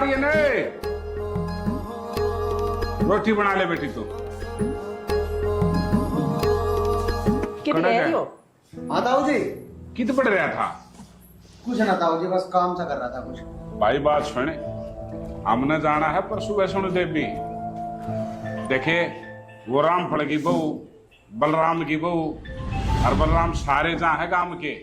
ये ने रोटी बना ले बेटी तू। कितने रह हो? हाँ ताऊ जी। कित पढ़ रहा था? कुछ ना ताऊ जी, बस काम सा कर रहा था कुछ। भाई बात सुने, हमने जाना है परसों वैष्णो देवी। देखे वो रामफल की बहू, बलराम की बहू और बलराम सारे जहाँ है गांव के।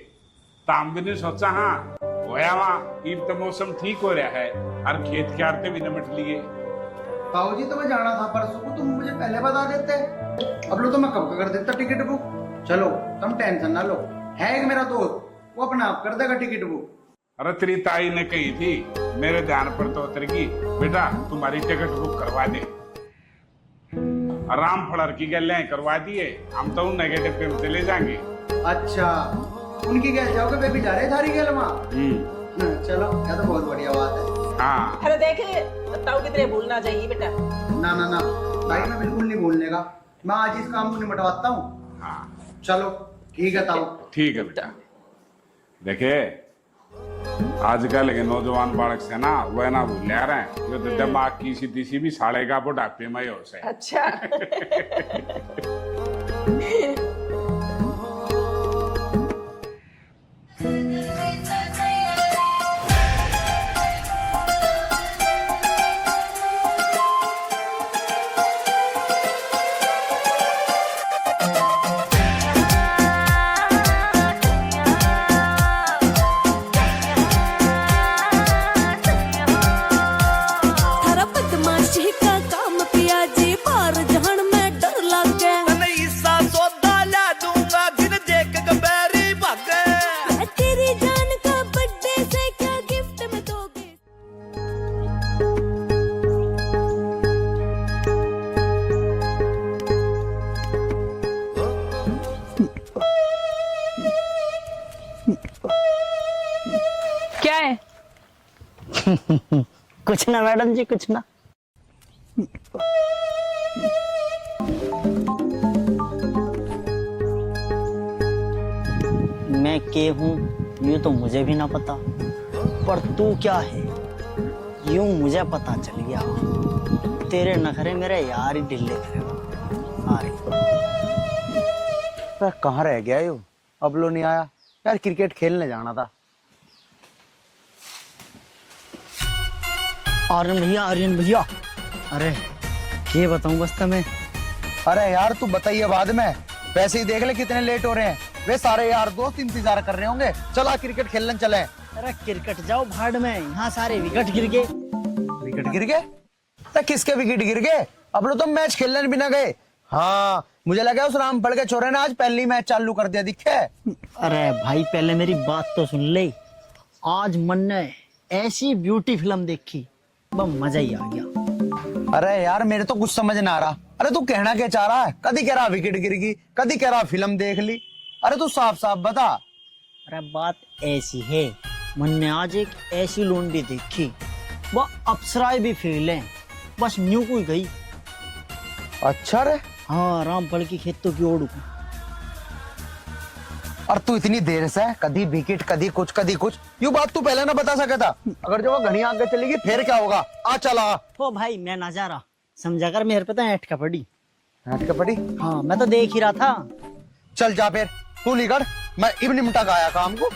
तो हम भी नहीं सोचा हाँ होया वहाँ ईब तो मौसम ठीक हो रहा है और खेत के आरते भी निमट लिए। ताऊ जी तो मैं जाना था परसों को, तुम मुझे पहले बता देते। अब लो तो मैं कब का कर देता टिकट बुक। चलो तुम टेंशन ना लो, है एक मेरा दोस्त, वो अपना आप कर देगा टिकट बुक। अरे तेरी ताई ने कही थी मेरे ध्यान पर तो उतर गई, बेटा तुम्हारी टिकट बुक करवा दे। राम फड़र की गलें करवा दिए, हम तो उन नेगेटिव पे चले जाएंगे। अच्छा उनकी गैस जाओगे, बेबी जा रहे थारी गैल वहाँ। चलो यह तो बहुत बढ़िया बात है। हाँ अरे देखे ताऊ की तरह भूलना चाहिए बेटा। ना ना ना ताई, मैं बिल्कुल नहीं भूलने का। मैं आज इस काम को निपटवाता हूँ। हाँ चलो ठीक है ताऊ। ठीक है बेटा। देखे आजकल के नौजवान बालक से ना वह ना भूल रहे हैं, ये तो दिमाग की सीधी सी भी साड़े का बुढ़ापे में हो से। अच्छा क्या है? कुछ ना मैडम जी, कुछ ना। मैं के हूँ यूं तो मुझे भी ना पता, पर तू क्या है यूं मुझे पता चल गया। तेरे नखरे मेरे यार ही ढिल्ले करेगा। अरे कहाँ रह गया यो, अब लो नहीं आया यार, क्रिकेट खेलने जाना था। आर्यन भैया, अरे ये बताऊं बस तुम्हें। अरे यार तू बताइए बाद में, वैसे ही देख ले कितने लेट हो रहे हैं। वे सारे यार दोस्त इंतजार कर रहे होंगे। चला क्रिकेट खेलने चले। अरे क्रिकेट जाओ भाड़ में, यहाँ सारे विकेट गिर गए। विकेट गिर गए? तो किसके विकेट गिर गए? अब लोग तो मैच खेलने भी ना गए। हाँ मुझे लगा उस रामफल के छोरे ने आज पहली मैच चालू कर दिया, दिखे। अरे भाई पहले मेरी बात तो सुन ले। आज मन ने ऐसी ब्यूटी फिल्म देखी, बस मजा ही आ गया। अरे यार मेरे तो कुछ समझ ना आ रहा। अरे तू कहना क्या चाह रहा है? कदी कह रहा विकेट गिर गई, कदी कह रहा फिल्म देख ली। अरे तू साफ साफ बता। अरे बात ऐसी है, मन ने आज एक ऐसी लोंडी देखी, वो अप्सराएं भी फेल है, बस न्यू कोई गई। अच्छा रे। हाँ रामफल की खेतों की ओर। और तू इतनी देर से कदी विकेट कदी कुछ यू बात तू पहले ना बता सका था। अगर जो वो घड़ी आगे चलेगी फिर क्या होगा? आ चला। ओ भाई मैं ना जा रहा, समझा कर मेरे पे तो ऐठ का पड़ी। हट के पड़ी? हाँ मैं तो देख ही रहा था। चल जा फिर तू निकल, मैं इब निमटा का आया काम को।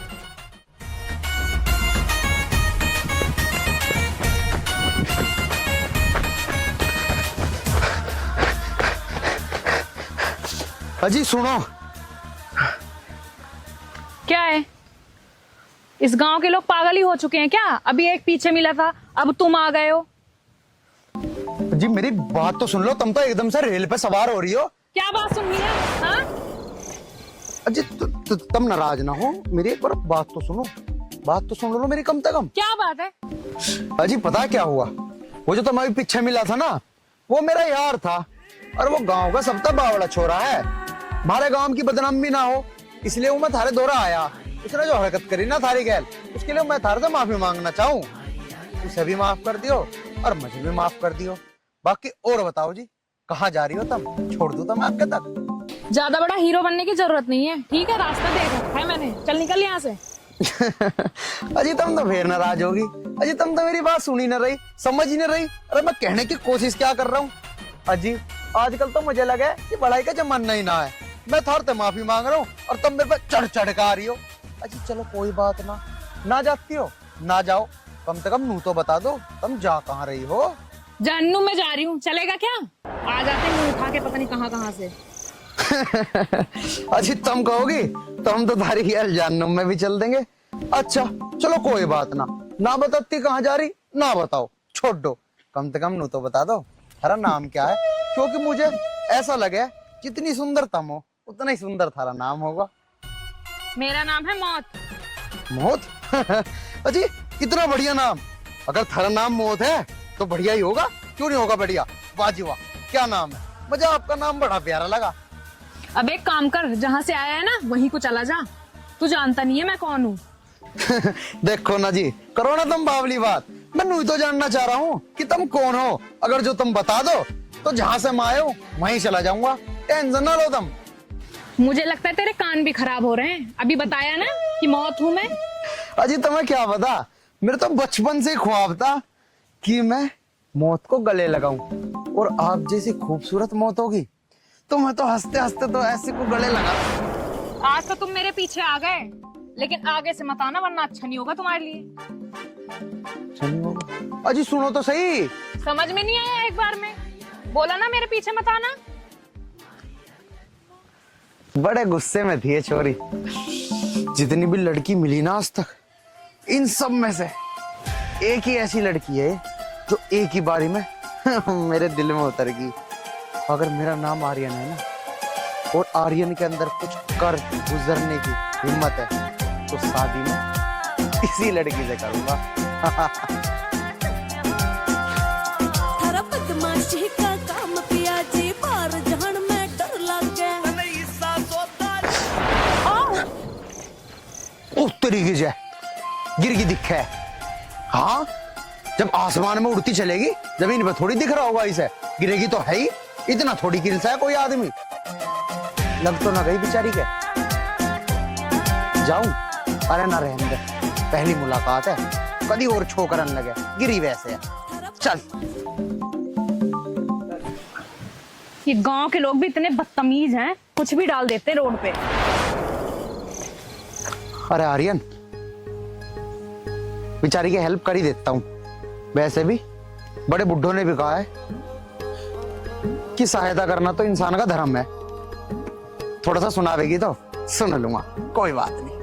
अजी सुनो। क्या है? इस गांव के लोग पागल ही हो चुके हैं क्या? अभी एक पीछे मिला था, अब तुम आ गए हो। जी मेरी बात तो सुन लो, तुम तो एकदम से रेल पे सवार हो रही हो। क्या बात सुननी है? हाँ? अजी तुम नाराज ना हो, मेरी एक बार बात तो सुनो। बात तो सुन लो मेरी कम से कम। क्या बात है? अजी पता क्या हुआ, वो जो तुम्हारे पीछे मिला था ना, वो मेरा यार था। और वो गांव का सबसे बावड़ा छोरा है। हमारे गांव की बदनामी ना हो इसलिए वो मैं थारे दौरा आया। उसने जो हरकत करी ना थारी गैल, उसके लिए मैं थारे से माफी मांगना चाहूँ। उसे भी माफ कर दियो और मुझे भी माफ कर दियो। बाकी और बताओ जी, कहाँ जा रही हो तुम? छोड़ दूं तुम आगे तक? ज्यादा बड़ा हीरो बनने की जरूरत नहीं है, ठीक है? रास्ता देख रखा है मैंने, चल निकल यहाँ से। अजी तुम तो फिर नाराज होगी। अजी तुम तो मेरी बात सुनी न रही, समझ ही न रही। अरे मैं कहने की कोशिश क्या कर रहा हूँ। अजी आजकल तो मुझे लगा है कि पढ़ाई का जमाना ही ना है। मैं थोड़े माफी मांग रहा हूँ और तुम मेरे पे चढ़ चढ़ कर आ रही हो। अजी चलो कोई बात ना जाती हो ना जाओ, कम से कम नू तो बता दो तुम जा कहाँ रही हो। जानू मैं जा रही हूँ, चलेगा क्या? आ जाते हैं मुंह उठा के पता नहीं कहाँ से। अजी तुम कहोगी तो हम तो तारी यार जानम में भी चल देंगे। अच्छा चलो कोई बात ना बताती कहाँ जा रही ना बताओ, छोड़ दो। कम से कम नू तो बता दो थारा नाम क्या है, क्योंकि मुझे ऐसा लगे जितनी सुंदर तुम हो उतना ही सुंदर थारा नाम होगा। मेरा नाम है मौत। मौत? अजी कितना बढ़िया नाम। अगर थारा नाम मौत है तो बढ़िया ही होगा, क्यों नहीं होगा बढ़िया। वाजी वाह क्या नाम है, मुझे आपका नाम बड़ा प्यारा लगा। अब एक काम कर, जहाँ से आया है ना वहीं को चला जा। तू जानता नहीं है मैं कौन हूँ। देखो ना जी, करो ना तुम बावली बात। मैं नू तो जानना चाह रहा हूँ कि तुम कौन हो। अगर जो तुम बता दो तो जहाँ से मैं आया हूँ वहीं चला जाऊंगा, टेंशन ना लो तुम। मुझे लगता है तेरे कान भी खराब हो रहे हैं। अभी बताया ना कि मौत हूँ मैं। अजी तुम्हें क्या पता, मेरे तो बचपन से ख्वाब था कि मैं मौत को गले लगाऊं और आप जैसी खूबसूरत मौत होगी तो मैं तो हंसते हंसते तो ऐसे को गले लगा। आज तो तुम मेरे पीछे आ गए, लेकिन आगे से मत आना वरना अच्छा नहीं होगा तुम्हारे लिए। अच्छा नहीं होगा? अजी सुनो तो सही। समझ में नहीं आया एक बार में? बोला ना मेरे पीछे मत आना। बड़े गुस्से में थी ये छोरी। जितनी भी लड़की मिली ना आज तक, इन सब में से एक ही ऐसी लड़की है जो एक ही बारी में मेरे दिल में उतर गई। अगर मेरा नाम आर्यन है ना और आर्यन के अंदर कुछ कर गुजरने की हिम्मत है तो शादी में इसी लड़की से करूंगा। थारा बदमाशी का काम पिया जी, बाहर जहन में डर लग गया। उस तरीके से गिर की दिखे। हाँ जब आसमान में उड़ती चलेगी जमीन पर थोड़ी दिख रहा होगा इसे, गिरेगी तो है ही। इतना थोड़ी गिरता है कोई आदमी। लग तो ना गई बेचारी के। जाऊं? अरे ना रहने दे, पहली मुलाकात है, कभी और छोकरन लगे, गिरी वैसे है। चल। ये गांव के लोग भी इतने बदतमीज हैं, कुछ भी डाल देते हैं रोड पे। अरे आर्यन, बेचारी की हेल्प कर ही देता हूँ। वैसे भी बड़े बुड्ढों ने भी कहा है कि सहायता करना तो इंसान का धर्म है। थोड़ा सा सुनावेगी तो सुन लूंगा, कोई बात नहीं।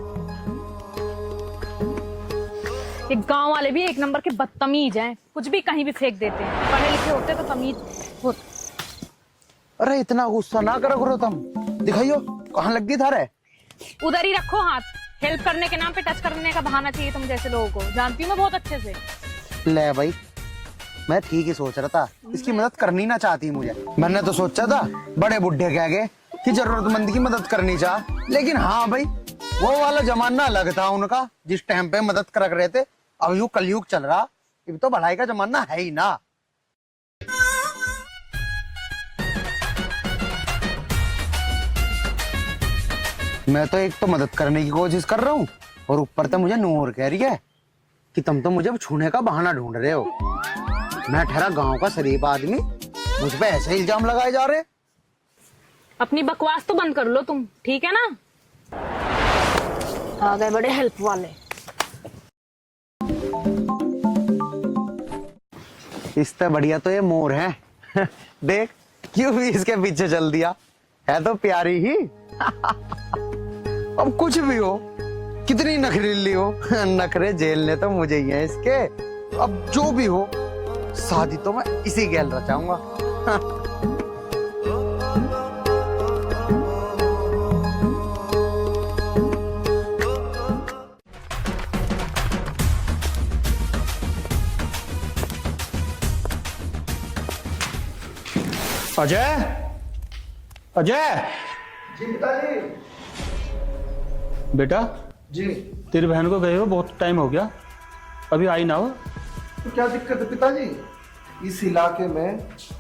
ये गांव वाले भी एक नंबर के बदतमीज हैं, कुछ भी कहीं भी फेंक देते हैं। पढ़े लिखे होते तो तमीज होते। अरे इतना गुस्सा ना करो करो तुम। दिखाइयो कहाँ लग गई थारे। उधर ही रखो हाथ। हेल्प करने के नाम पे टच करने का बहाना चाहिए तुम जैसे लोगों को। जानती हूँ मैं बहुत अच्छे से। ले भाई, मैं ठीक ही सोच रहा था, इसकी मदद करनी ना चाहती मुझे। मैंने तो सोचा था बड़े बुढ़े कह गए कि जरूरतमंद की मदद करनी चाह, लेकिन हाँ भाई वो वाला जमाना अलग था उनका जिस टाइम पे मदद कर रहे थे। अब यू कलयुग चल रहा, अब तो भलाई का जमाना है ही ना। मैं तो एक तो मदद करने की कोशिश कर रहा हूँ और ऊपर से मुझे नूर कह रही है कि तुम तो मुझे छूने का बहाना ढूंढ रहे हो। मैं ठहरा गांव का शरीफ आदमी, मुझ पे ऐसे इल्जाम लगाए जा रहे। अपनी बकवास तो बंद कर लो तुम, ठीक है ना? आ गए बड़े हेल्प वाले। इससे बढ़िया तो ये मोर है। देख क्यों भी इसके पीछे चल दिया, है तो प्यारी ही। अब कुछ भी हो, कितनी नखरीली हो, नखरे झेलने तो मुझे ही है इसके। अब जो भी हो, शादी तो मैं इसी गैल रचाऊंगा। अजय, अजय जी पिताजी। बेटा जी तेरी बहन को गए हो बहुत टाइम हो गया, अभी आई ना हो। तो क्या दिक्कत है पिताजी? इस इलाके में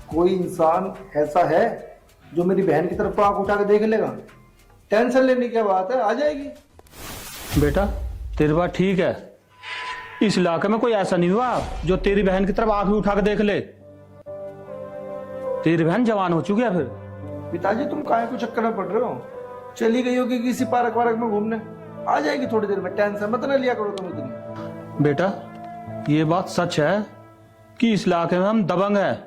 कोई इंसान ऐसा है जो मेरी बहन की तरफ आंख उठा के देख लेगा? टेंशन लेने की बात है, आ जाएगी। बेटा तेरी बात ठीक है, इस इलाके में कोई ऐसा नहीं हुआ जो तेरी बहन की तरफ आंख भी उठा के देख ले। तेरी बहन जवान हो चुकी है फिर। पिताजी तुम काहे को चक्कर में पड़ रहे हो? चली गई होगी किसी पार्क वार्क में घूमने, आ जाएगी थोड़ी देर में, टेंशन मत ना लिया करो तुम इतनी। बेटा ये बात सच है कि इस इलाके में हम दबंग हैं,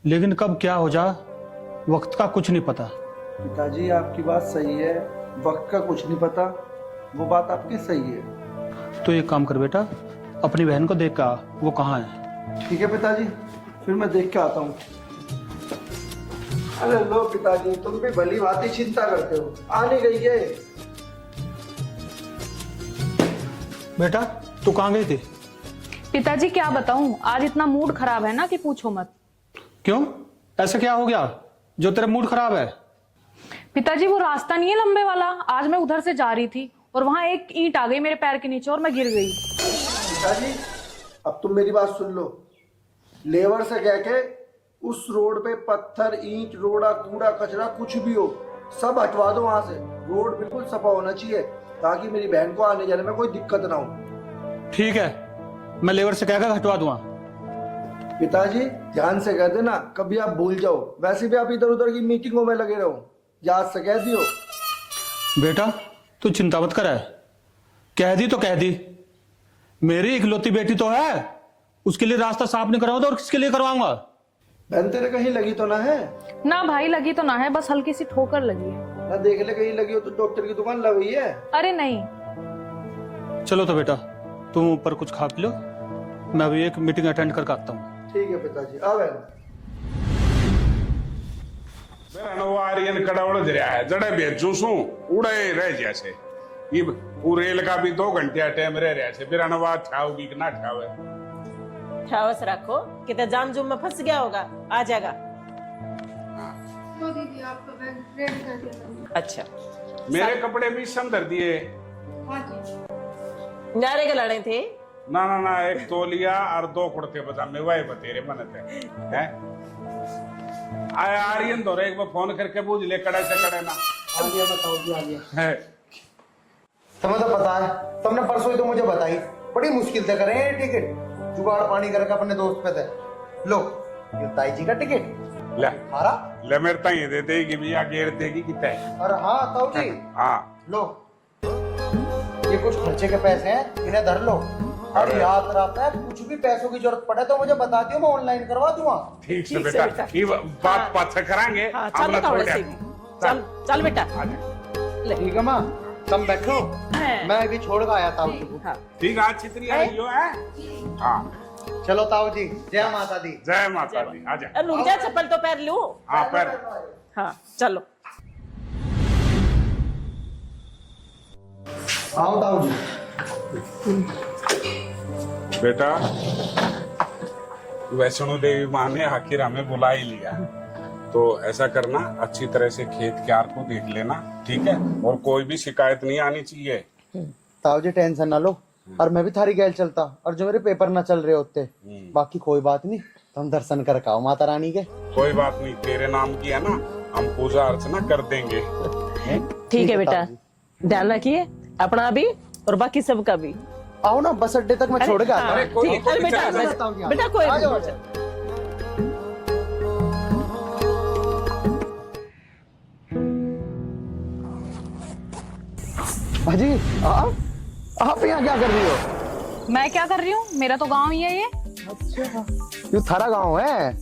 लेकिन कब क्या हो जाए वक्त का कुछ नहीं पता। पिताजी आपकी बात सही है, वक्त का कुछ नहीं पता, वो बात आपकी सही है। तो एक काम कर बेटा, अपनी बहन को देख के आ, वो कहाँ है। ठीक है पिताजी, फिर मैं देख के आता हूँ। अरे लो पिताजी, तुम भी भली भांति चिंता करते हो, आने गई है। बेटा तू कहाँ गई थी? पिताजी क्या बताऊं, आज इतना मूड खराब है ना कि पूछो मत। क्यों, ऐसा क्या हो गया जो तेरा मूड खराब है? पिताजी वो रास्ता नहीं है लंबे वाला, आज मैं उधर से जा रही थी और वहां एक ईंट आ गई मेरे पैर के नीचे और मैं गिर गई। पिताजी अब तुम मेरी बात सुन लो, लेबर से कह के उस रोड पे पत्थर, ईंट, रोड़ा, कूड़ा, कचरा कुछ भी हो सब हटवा दो वहां से। रोड बिल्कुल सफा होना चाहिए ताकि मेरी बहन को आने जाने में कोई दिक्कत ना हो। ठीक है, मैं लेबर से कहकर हटवा दूंगा। पिताजी ध्यान से कह देना, कभी आप भूल जाओ। वैसे भी आप इधर उधर की मीटिंगों में लगे रहो, याद से कह दियो। बेटा तू चिंता मत कर, कह दी तो कह दी। मेरी इकलौती बेटी तो है, उसके लिए रास्ता साफ नहीं करवाऊंगा और किसके लिए करवाऊंगा? बहन तेरे कहीं लगी तो ना है? ना भाई लगी तो ना है, बस हल्की सी ठोकर लगी है। ना देख ले कहीं लगी हो तो डॉक्टर की दुकान लग गई है। अरे नहीं। चलो तो बेटा तुम ऊपर कुछ खा पी लो, मैं अभी एक मीटिंग अटेंड करके आता हूँ। ठीक है पिताजी, आ बहन। मेरा नवारियन कड़वड़ दरिया है, जड़े भेजू सू उड़े रह जैसे ये रेल का भी 2 घंटे टाइम रह रहा है। मेरा नवा ठाओगी कि ना ठावे? ठावस रखो, कितना जाम जुम में फंस गया होगा, आ जाएगा। दीदी आपका बैग रेडी कर दिया। अच्छा मेरे कपड़े भी संदर दिए। नारे के लड़े थे। ना ना ना, एक तौलिया और 2 कुर्ते पजामे वही बतेरे मन थे हैं। आए आर्यन दो एक बार फोन करके पूछ ले, कड़े से कड़े ना आ गया, बताओ जी, आ गया। है। तुम्हें तो पता है, तुमने परसों ही तो मुझे बताई, बड़ी मुश्किल से करे ये टिकट, जुगाड़ पानी करके अपने दोस्त पे थे। लो ये ताई जी का टिकट ले हारा। ले मेरे ताई दे देगी भैया, घेर देगी कितना है? अरे हाँ ताऊ जी, हाँ लो ये कुछ खर्चे के पैसे हैं, इन्हें धर लो। और याद रहता है, कुछ भी पैसों की जरूरत पड़े तो मुझे बता दियो, मैं ऑनलाइन करवा दूंगा। ठीक से ठीक से बेटा, बेटा। ये बात पाछा करांगे। हाँ, हम चल ना बताओ छोड़ ऐसे। दे। चल चल बेटा। ले। ठीक है माँ, तुम बैठो, है। मैं अभी छोड़ के आया ताऊ जी को। हाँ। ठीक है, आज चित्री आई हो है। हाँ चलो ताऊ जी, जय माता दी। जय माता दी। आजा। रुक जा, चप्पल तो पैर लूं। हाँ पर हाँ चलो। आओ ताऊ जी। बेटा वैष्णो देवी माँ ने आखिर हमें बुला ही लिया, तो ऐसा करना, अच्छी तरह से खेत क्यार को देख लेना, ठीक है? और कोई भी शिकायत नहीं आनी चाहिए। ताऊ जी टेंशन ना लो, और मैं भी थारी गैल चलता, और जो मेरे पेपर ना चल रहे होते, बाकी कोई बात नहीं, तुम दर्शन कर आओ माता रानी के। कोई बात नहीं, तेरे नाम की है ना, हम पूजा अर्चना कर देंगे। ठीक है बेटा, ध्यान रखिए अपना भी और बाकी सबका भी। आओ ना, बस अड्डे तक मैं छोड़ के आता हाँ, हूँ। ठीक। अरे बेटा बेटा कोई आ जाओ। भाजी आप यहाँ क्या कर रही हो? मैं क्या कर रही हूँ, मेरा तो गाँव ही है ये। अच्छा, ये थारा गांव है,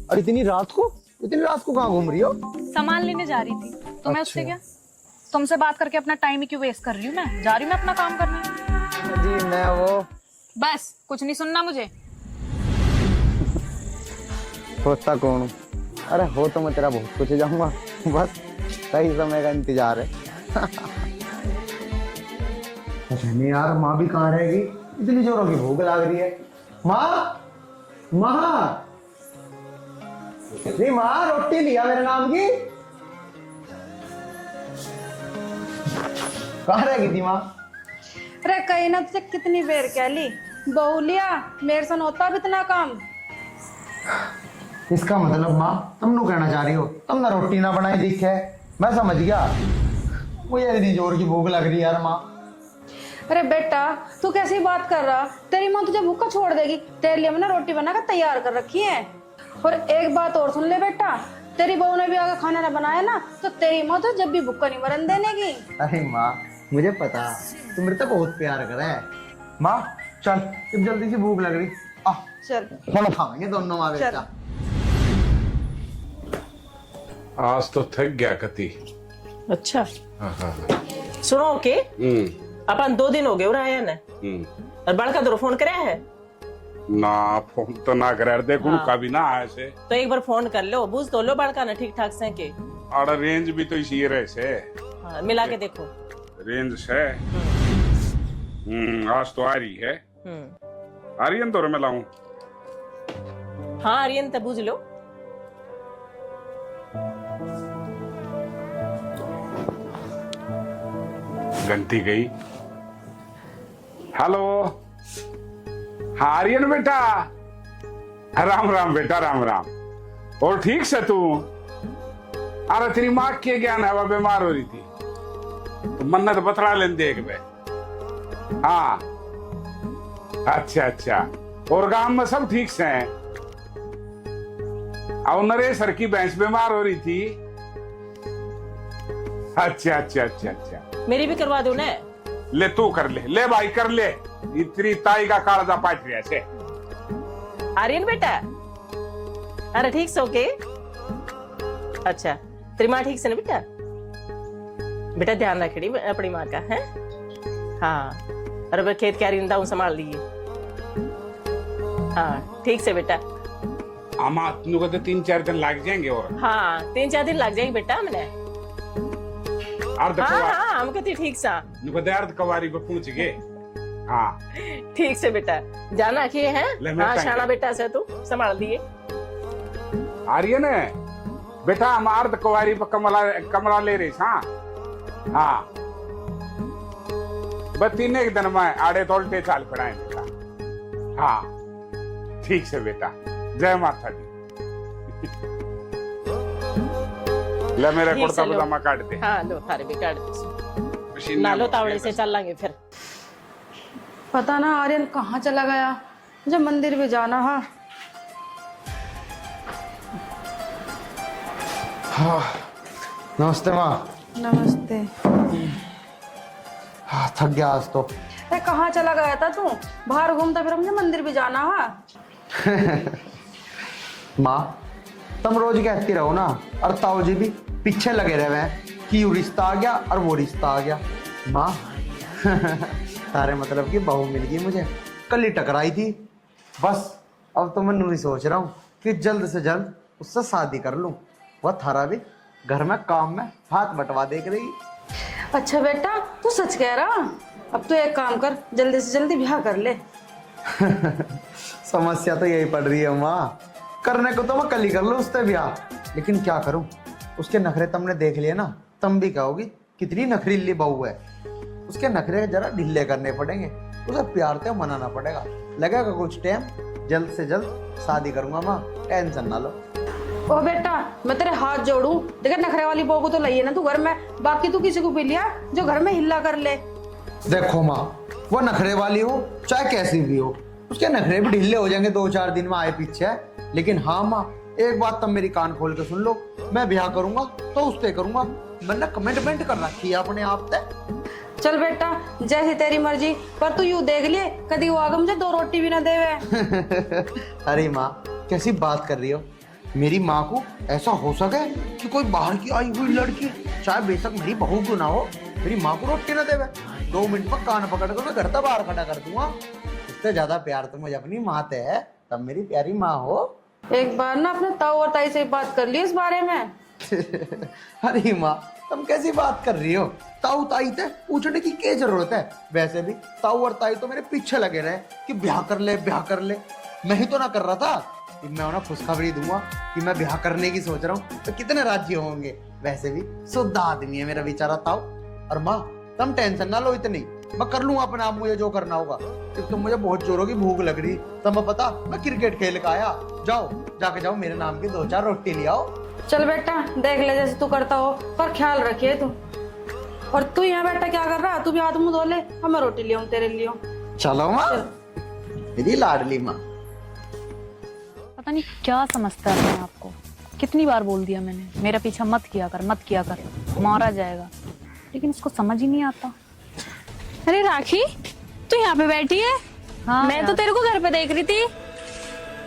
और इतनी रात को कहाँ घूम रही हो? सामान लेने जा रही थी, तो मैं उससे क्या, तुमसे बात करके अपना टाइम ही क्यों वेस्ट कर रही हूँ? मैं जा रही हूँ, मैं अपना काम करने। जी मैं वो बस कुछ नहीं सुनना मुझे। होता कौन हूँ? अरे हो तो मैं तेरा बहुत कुछ जाऊंगा, बस सही समय का इंतजार है। नहीं यार, माँ भी कहाँ रहेगी, इतनी जोरों की भूख लग रही है। माँ माँ नहीं माँ, रोटी लिया मेरे नाम की। कहाँ रहेगी थी माँ? अरे कहीं ना तुझे कितनी बेर कह ली, बहू लिया, मेरे से होता भी इतना काम। इसका मतलब माँ तुम नु कहना चाह रही हो तुम ना रोटी ना बनाई दिखे? मैं समझ गया, मुझे इतनी जोर की भूख लग रही है यार माँ। अरे बेटा तू कैसी बात कर रहा, तेरी माँ तुझे भूखा छोड़ देगी। तेरे लिए मैंने रोटी बनाकर तैयार कर रखी है। और एक बात और सुन ले बेटा, तेरी बहू ने भी अगर खाना ना बनाया ना तो तेरी माँ तो जब भी भूखा नहीं मरन देने की। अरे माँ मुझे पता तू मेरे तो बहुत प्यार कर है। माँ चल तुम जल्दी से भूख लग रही, आ चल खाना खाएंगे दोनों माँ चल। बेटा। आज तो थक गया कति। अच्छा हाँ हाँ सुनो ओके, अपन 2 दिन हो गए और आया ना, और बड़का तो फोन कराया है ना, फोन तो ना करे देखो हाँ। कभी ना आए से। तो एक बार फोन कर लो, बुझ तो लो बड़का ना ठीक ठाक से के। और रेंज भी तो इसी रहे से, हाँ, मिला के देखो। रेंज से आज तो आ रही है। आ रही है ना तो मैं लाऊं। हाँ आर्यन तो बुझ लो। गंती गई। हेलो हाँ आर्यन बेटा, राम राम बेटा राम राम। और ठीक से तू? अरे तेरी माँ के ज्ञान है, वह बीमार हो रही थी तो मन्नत बतला लेन देख बे। हाँ अच्छा अच्छा, और गांव में सब ठीक से हैं? और नरेश सर की भैंस बीमार हो रही थी। अच्छा अच्छा अच्छा अच्छा, मेरी भी करवा दो ना। ले तू कर ले भाई कर ले, इतनी ताई का कालजा पाट रहा से। आर्यन बेटा अरे ठीक से ओके। अच्छा तेरी माँ ठीक से ना बेटा? बेटा ध्यान रखड़ी अपनी माँ का है। हाँ अरे खेत क्या रिंदा हूँ संभाल लिए। हाँ ठीक से बेटा। आमा को तो 3-4 दिन लग जाएंगे। और हाँ 3-4 दिन लग जाएंगे बेटा मैंने। अर्ध हाँ हमको तो ठीक सा अर्ध कवारी पे पहुंच गए। हाँ ठीक से बेटा, जाना कि है। ले हाँ शाना बेटा से तू संभाल दिए। आर्यन बेटा हम अर्ध कवारी पे कमरा ले रही। हाँ हाँ बस 3 एक दिन में आड़े तोलते चाल पड़ाए बेटा। हाँ ठीक से बेटा, जय माता दी। ले मेरे ठीक कुर्ता से लो। पजामा काट दे। हाँ लो थारे भी काट दे। मशीन ना में लो मत तावड़े दे से बस। चल लांगे फिर। पता ना आर्यन कहाँ चला गया, मुझे मंदिर भी जाना है। नमस्ते माँ। नमस्ते। हाँ, थक गया आज तो। अरे कहाँ चला गया था तू? बाहर घूमता फिर मुझे मंदिर भी जाना है। माँ तुम रोज कहती रहो ना, और ताऊ जी भी पीछे लगे रहे हैं कि ये रिश्ता आ गया और वो रिश्ता आ गया। माँ तारे मतलब की बहू मिल गई मुझे, कल ही टकराई थी। बस अब तो मैं नहीं सोच रहा हूँ कि जल्द से जल्द उससे शादी कर लूँ। वह थारा भी घर में काम में हाथ बटवा देख रही। अच्छा बेटा तू सच कह रहा? अब तो एक काम कर, जल्दी से जल्दी ब्याह कर ले। समस्या तो यही पड़ रही है माँ, करने को तो मैं कल ही कर लूँ उससे ब्याह, लेकिन क्या करूँ, उसके नखरे तुमने देख लिए ना, तुम भी कहोगी कितनी नखरीली बहू है। उसके नखरे जरा ढीले करने पड़ेंगे, उसे प्यार से मनाना पड़ेगा। लगेगा कुछ टाइम, जल्द से जल्द शादी करूंगा माँ, टेंशन ना लो। ओ बेटा मैं तेरे हाथ जोड़ूं, देख नखरे वाली बहू को तो लइए ना तू घर में, बाकी तू किसी को भी लिया जो घर में हिल्ला कर ले। देखो माँ, वो नखरे वाली हो चाहे कैसी भी हो, उसके नखरे भी ढीले हो जाएंगे 2-4 दिन में आए पीछे। लेकिन हाँ माँ एक बात तुम मेरी कान खोल के सुन लो, मैं ब्याह करूंगा तो उससे करूंगा, मैंने कमिटमेंट कर रखी है अपने आप से। चल बेटा जैसी तेरी मर्जी, पर तू यूं देख लिए कभी वो आगे मुझे 2 रोटी भी ना देवे। अरे माँ कैसी बात कर रही हो, मेरी माँ को ऐसा हो सके कि कोई बाहर की आई हुई लड़की, चाहे बेशक मेरी बहू क्यों ना हो, मेरी माँ को रोटी ना देवे, 2 मिनट में कान पकड़ कर मैं घर तक बाहर खड़ा कर दूंगा। इससे ज्यादा प्यार तो मुझे अपनी माँ से है, तब मेरी प्यारी माँ हो। एक बार ना अपने ताऊ और ताई से बात कर ली इस बारे में। अरे माँ तुम कैसी बात कर रही हो, ताऊ ताई से पूछने की क्या जरूरत है। वैसे भी ताऊ और ताई तो मेरे पीछे लगे रहे कि ब्याह कर ले ब्याह कर ले, मैं ही तो ना कर रहा था कि मैं उन्हें खुशखबरी दूंगा कि मैं ब्याह करने की सोच रहा हूँ, तो कितने राजी होंगे। वैसे भी शुद्ध आदमी है मेरा बेचारा ताऊ। और माँ तुम टेंशन ना लो इतनी, मैं कर लूंगा अपने आप मुझे जो करना होगा। तो मुझे बहुत जोरों की भूख लग रही, तुम्हें पता मैं क्रिकेट खेल के आया। जाओ जाके जाओ मेरे नाम की 2-4 रोटी ले आओ। चल बेटा देख ले जैसे तू करता हो, पर ख्याल रखिए तू। और तू यहाँ बैठा क्या कर रहा? तू भी हाथ मुंह धो ले, और मैं रोटी ले आऊं तेरे लिए। चलो माँ, मेरी लाडली माँ। पता नहीं क्या समझता है अपने आपको। कितनी बार बोल दिया मैंने, मेरा पीछा मत किया कर, मत किया कर, मारा जाएगा, लेकिन इसको समझ ही नहीं आता। अरे राखी, तू यहाँ पे बैठी है? हाँ मैं तो तेरे को घर पे देख रही थी।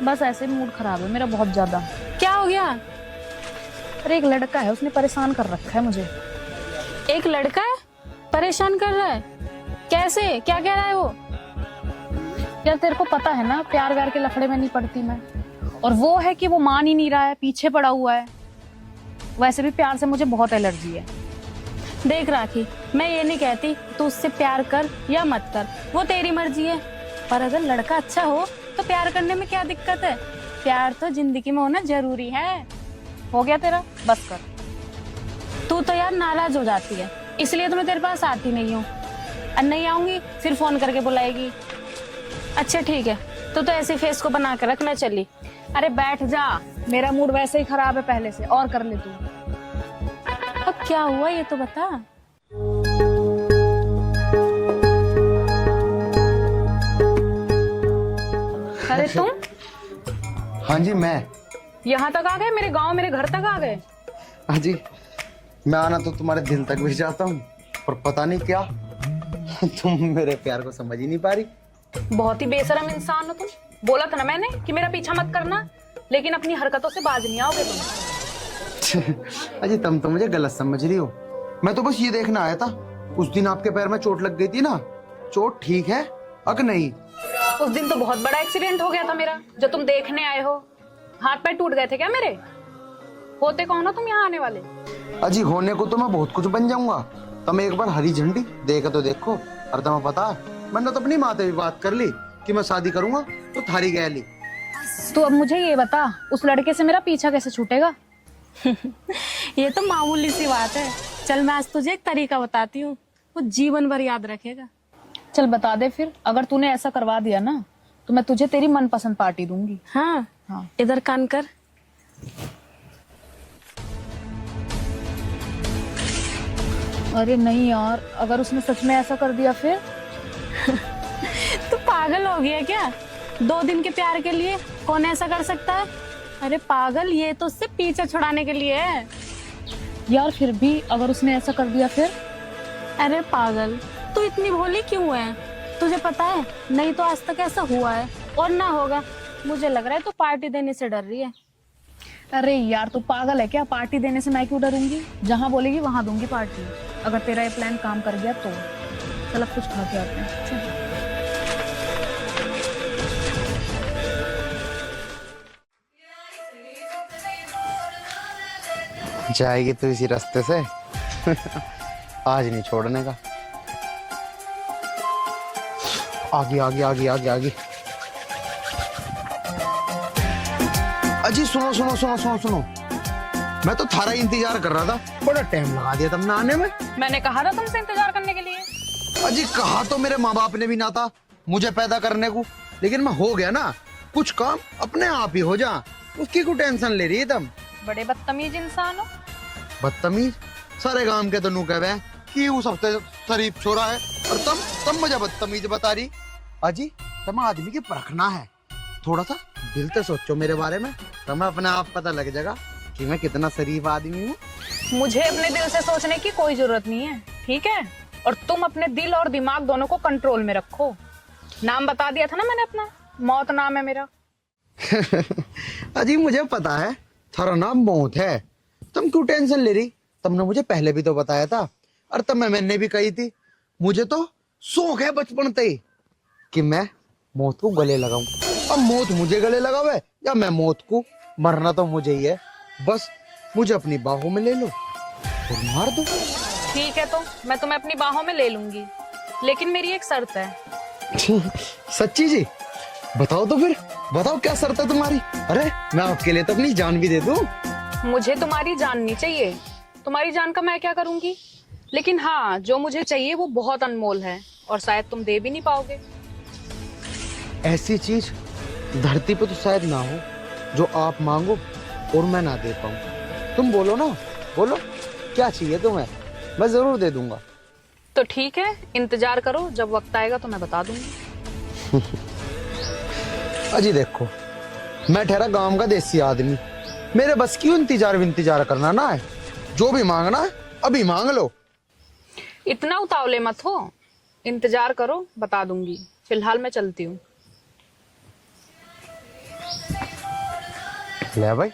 बस ऐसे मूड खराब है मेरा बहुत ज्यादा। क्या हो गया? अरे एक लड़का है, उसने परेशान कर रखा है मुझे। एक लड़का है परेशान कर रहा है? कैसे? क्या कह रहा है वो? यार तेरे को पता है ना, प्यार व्यार के लफड़े में नहीं पड़ती मैं। और वो है कि वो मान ही नहीं रहा है, पीछे पड़ा हुआ है। वैसे भी प्यार से मुझे बहुत एलर्जी है। देख राखी, मैं ये नहीं कहती तू उससे प्यार कर या मत कर, वो तेरी मर्जी है। पर अगर लड़का अच्छा हो तो प्यार करने में क्या दिक्कत है? प्यार तो जिंदगी में होना जरूरी है। हो गया तेरा, बस कर। तू तो यार नाराज हो जाती है, इसलिए तो मैं तेरे पास आती नहीं हूँ। और नहीं आऊंगी फिर फोन करके बुलाएगी। अच्छा ठीक है, तो ऐसे फेस को बना के रख, मैं चली। अरे बैठ जा, मेरा मूड वैसे ही खराब है पहले से, और कर ले तू। अब क्या हुआ ये तो बता। अरे तुम हाँ जी, मैं। यहाँ तक आ गए? मेरे गांव, मेरे घर तक आ गए? हाँ जी, मैं आना तो तुम्हारे दिल तक भी जाता हूँ, पर पता नहीं क्या तुम मेरे प्यार को समझ ही नहीं पा रही। बहुत ही बेशरम इंसान हो तुम। बोला था ना मैंने कि मेरा पीछा मत करना, लेकिन अपनी हरकतों से बाज नहीं आओगे तुम। अजी तुम तो मुझे गलत समझ रही हो। मैं तो बस ये देखना आया था, उस दिन आपके पैर में चोट लग गई थी ना, चोट ठीक है अक नहीं? उस दिन तो बहुत बड़ा एक्सीडेंट हो गया था मेरा, जो तुम देखने आए हो। हाथ पैर टूट गए थे क्या मेरे? होते कौन हो तुम यहाँ आने वाले? अजी होने को तो मैं बहुत कुछ बन जाऊंगा, तुम एक बार हरी झंडी देखा तो देखो। और तुम्हें पता है, मैंने तो अपनी माँ से भी बात कर ली कि मैं शादी करूंगा तो थारी गैली। तो अब मुझे ये बता, उस लड़के से मेरा पीछा कैसे छूटेगा? ये तो मामूली सी बात है। चल मैं आज तुझे एक तरीका बताती हूँ, वो जीवन भर याद रखेगा। चल बता दे फिर। अगर तूने ऐसा करवा दिया ना, तो मैं तुझे तेरी मनपसंद पार्टी दूंगी। हाँ हाँ, इधर कान कर। अरे नहीं यार, अगर उसने सच में ऐसा कर दिया फिर? तू पागल हो गया क्या? 2 दिन के प्यार के लिए कौन ऐसा कर सकता है? अरे पागल, ये तो उससे पीछा छुड़ाने के लिए है। यार फिर भी अगर उसने ऐसा कर दिया फिर? अरे पागल, तू इतनी भोली क्यों है? तुझे पता है, नहीं तो आज तक ऐसा हुआ है और ना होगा। मुझे लग रहा है तू पार्टी देने से डर रही है। अरे यार तू पागल है क्या? पार्टी देने से मैं क्यों डरूंगी? जहाँ बोलेगी वहां दूंगी पार्टी, अगर तेरा ये प्लान काम कर गया तो। चल अब कुछ खा के आते हैं। चल। जाएगी तो इसी रास्ते से आज नहीं छोड़ने का। आगे आगे आगे आगे आगे। अजी सुनो सुनो सुनो सुनो सुनो, मैं तो थारा इंतजार कर रहा था, बड़ा टाइम लगा दिया तुमने आने में। मैंने कहा था तुमसे इंतजार करने के लिए। अजी कहा तो मेरे माँ बाप ने भी ना था मुझे पैदा करने को, लेकिन मैं हो गया ना, कुछ काम अपने आप ही हो जा, उसकी को टेंशन ले रही है तुम। बड़े बदतमीज इंसान हो। बदतमीज? सारे गांव के तो नू कह रहे कि वो सबसे शरीफ छोरा है, और तुम मुझे बदतमीज बता रही। अजी तुम आदमी की परखना है, थोड़ा सा दिल से सोचो मेरे बारे में, तुम्हें अपने आप पता लग जाएगा कि मैं कितना शरीफ आदमी हूँ। मुझे अपने दिल से सोचने की कोई जरूरत नहीं है, ठीक है? और तुम अपने दिल और दिमाग दोनों को कंट्रोल में रखो। नाम बता दिया था ना मैंने अपना, मौत नाम है मेरा। अजी मुझे पता है थारा नाम मौत है, तुम क्यों टेंशन ले रही? तुमने मुझे पहले भी तो बताया था, और तब मैंने भी कही थी, मुझे तो शौक है बचपन से ही कि मैं मौत को गले लगाऊं। अब मौत मुझे गले लगावे या मैं मौत को, मरना तो मुझे ही है। बस मुझे अपनी बाहों में ले लो और मार दो। ठीक है, तो मैं तुम्हें अपनी बाहों में ले लूंगी, लेकिन मेरी एक शर्त है। सच्ची जी? बताओ तो फिर, बताओ क्या शर्त है तुम्हारी? अरे मैं आपके लिए तो अपनी जान भी दे दूं। मुझे तुम्हारी जान नहीं चाहिए। तुम्हारी जान का मैं क्या करूंगी? लेकिन हाँ, जो मुझे चाहिए वो बहुत अनमोल है, और शायद तुम दे भी नहीं पाओगे। ऐसी चीज धरती पे तो शायद ना हो जो आप मांगो और मैं ना दे पाऊं। तुम बोलो ना, बोलो क्या चाहिए तुम्हें, मैं जरूर दे दूंगा। तो ठीक है, इंतजार करो, जब वक्त आएगा तो मैं बता दूंगी। अजी देखो, मैं ठहरा गांव का देसी आदमी, मेरे बस क्यों इंतजार करना ना है। जो भी मांगना है अभी मांग लो। इतना उतावले मत हो, इंतजार करो, बता दूंगी। फिलहाल मैं चलती हूँ। ले भाई,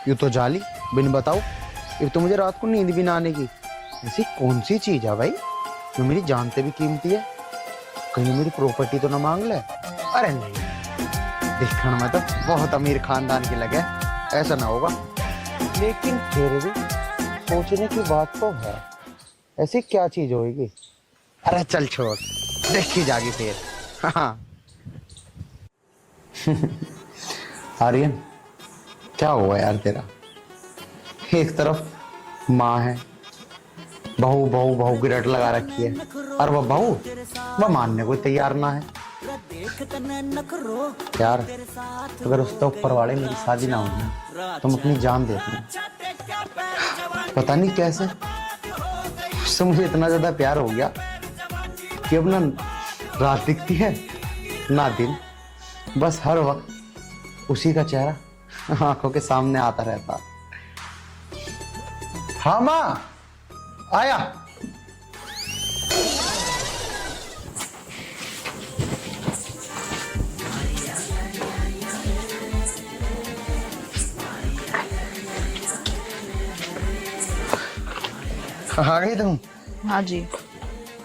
यूं तो जाली बिन बताओ, ये तो मुझे रात को नींद भी ना आने की। ऐसी कौन सी चीज है भाई जो मेरी जान से भी कीमती है? कहीं मेरी प्रॉपर्टी तो ना मांग ले। अरे नहीं, देखने में तो बहुत अमीर खानदान की लगे, ऐसा ना होगा। लेकिन फिर भी सोचने की बात तो है, ऐसी क्या चीज होगी? अरे चल छोड़, देखी जागी फिर। हाँ आर्यन, क्या हुआ यार तेरा? एक तरफ माँ है, बहू बहू बहू की रट लगा रखी है, और वह बहू वह मानने को तैयार ना है। यार अगर उसके ऊपर वाले मेरी शादी ना होगी तुम अपनी जान देती। पता नहीं कैसे उससे मुझे इतना ज्यादा प्यार हो गया कि अब ना रात दिखती है ना दिन, बस हर वक्त उसी का चेहरा आंखों के सामने आता रहता। हाँ माँ आया। आ गई तुम? हाँ जी।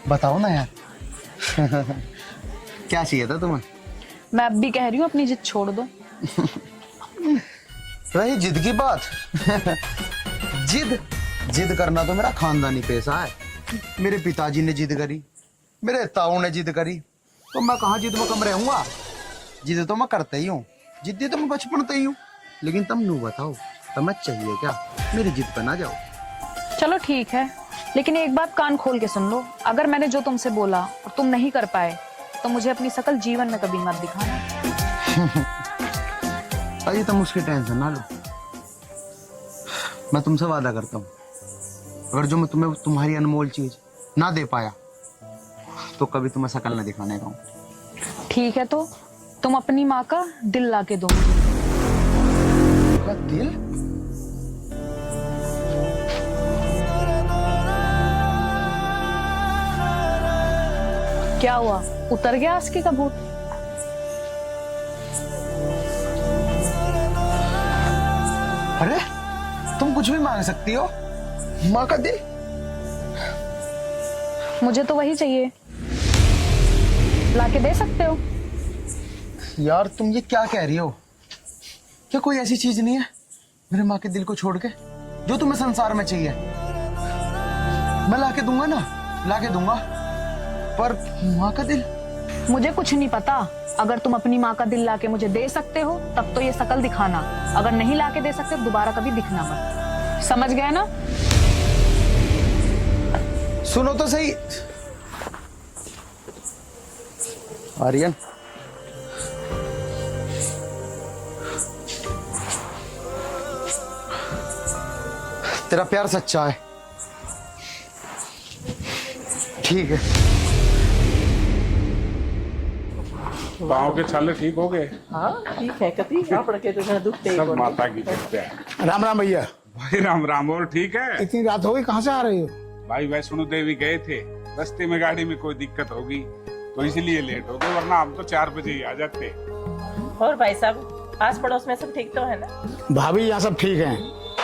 बताओ ना यार। क्या चाहिए था तुम्हें? मैं अब भी कह रही हूँ, अपनी जिद छोड़ दो। रही जिद की बात। जिद करना तो मेरा खानदानी पेशा है। मेरे पिताजी ने जिद करी, मेरे ताऊ ने जिद करी, तो मैं कहाँ जिद में कम रहूंगा? जिद तो मैं करता ही हूँ, जिद्दी तो मैं बचपन से ही हूँ। लेकिन तुम नू बताओ, तुम्हें चाहिए क्या? मेरी जिद पे ना जाओ। चलो ठीक है, लेकिन एक बात कान खोल के सुन लो। अगर मैंने जो तुमसे बोला और तुम नहीं कर पाए तो मुझे अपनी शकल जीवन में कभी मत दिखाना। अजी तुम उसकी टेंशन ना लो, मैं तुमसे वादा करता हूँ, अगर जो मैं तुम्हें तुम्हारी अनमोल चीज ना दे पाया तो कभी तुम्हें शकल ना दिखाने का। ठीक है, तो तुम अपनी माँ का दिल ला के दो मुझे। दिल? क्या हुआ, उतर गया आस्की का भूत? अरे तुम कुछ भी मांग सकती हो, माँ का दिल? मुझे तो वही चाहिए, लाके दे सकते हो? यार तुम ये क्या कह रही हो? क्या कोई ऐसी चीज नहीं है मेरे माँ के दिल को छोड़ के जो तुम्हें संसार में चाहिए? मैं लाके दूंगा ना, लाके दूंगा, पर माँ का दिल? मुझे कुछ नहीं पता। अगर तुम अपनी माँ का दिल लाके मुझे दे सकते हो तब तो ये शकल दिखाना, अगर नहीं लाके दे सकते तो दोबारा कभी दिखना मत। समझ गए ना? सुनो तो सही आर्यन, तेरा प्यार सच्चा है, ठीक है। पाँव के छाले ठीक हो गए? हाँ ठीक है, कभी पड़ के तो दुखते सब माता की कृपा है। राम राम भैया। भाई राम राम। और ठीक है? इतनी रात हो गई, कहाँ से आ रहे हो? भाई वैष्णो देवी गए थे, रास्ते में गाड़ी में कोई दिक्कत होगी तो इसलिए लेट हो गए, वरना हम तो 4 बजे ही आ जाते। और भाई साहब, आस पड़ोस में सब ठीक तो है ना? भाभी यहाँ सब ठीक हैं।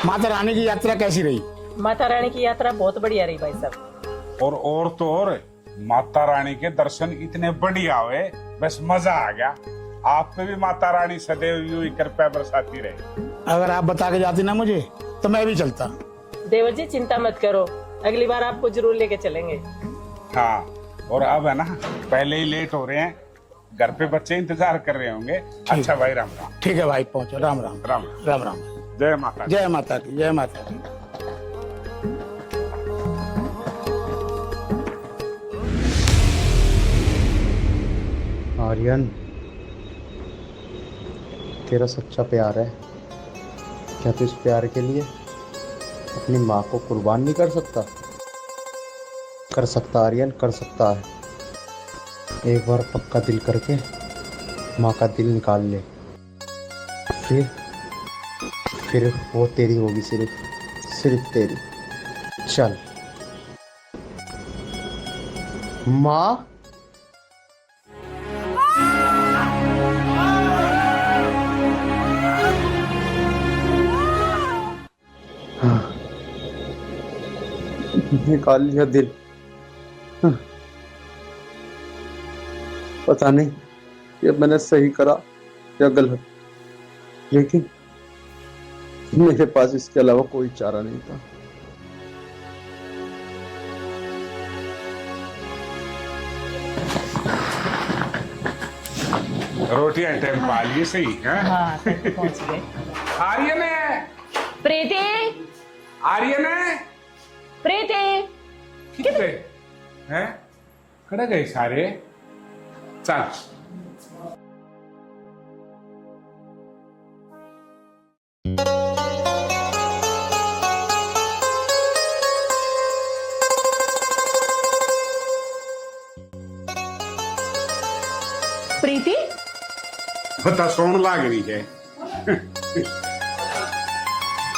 माता रानी की यात्रा कैसी रही? माता रानी की यात्रा बहुत बढ़िया रही भाई साहब। और तो और माता रानी के दर्शन इतने बढ़िया हुए, बस मजा आ गया। आप पे भी माता रानी सदैव यूं ही कृपा बरसाती रहे। अगर आप बता के जाती ना मुझे तो मैं भी चलता। देवर जी चिंता मत करो, अगली बार आपको जरूर लेके चलेंगे। हाँ, और अब है ना, पहले ही लेट हो रहे हैं, घर पे बच्चे इंतजार कर रहे होंगे। अच्छा भाई, राम राम। ठीक है भाई, पहुंचो। राम राम। राम राम राम। जय माता। जय माता की, जय माता की। आर्यन, तेरा सच्चा प्यार है, क्या तू इस प्यार के लिए अपनी माँ को कुर्बान नहीं कर सकता? कर सकता आर्यन, कर सकता है। एक बार पक्का दिल करके माँ का दिल निकाल ले, फिर वो तेरी होगी, सिर्फ तेरी। चल माँ। निकाल लिया दिल। पता नहीं ये मैंने सही करा या गलत, लेकिन मेरे पास इसके अलावा कोई चारा नहीं था। रोटियां टाइम पा लिए सही है। हाँ तक पहुंच गए। आर्यन है, प्रीति, आर्यन है, प्रीति, कितने हैं? कड़े गए सारे। चल प्रीति, पता सोन लाग रही है।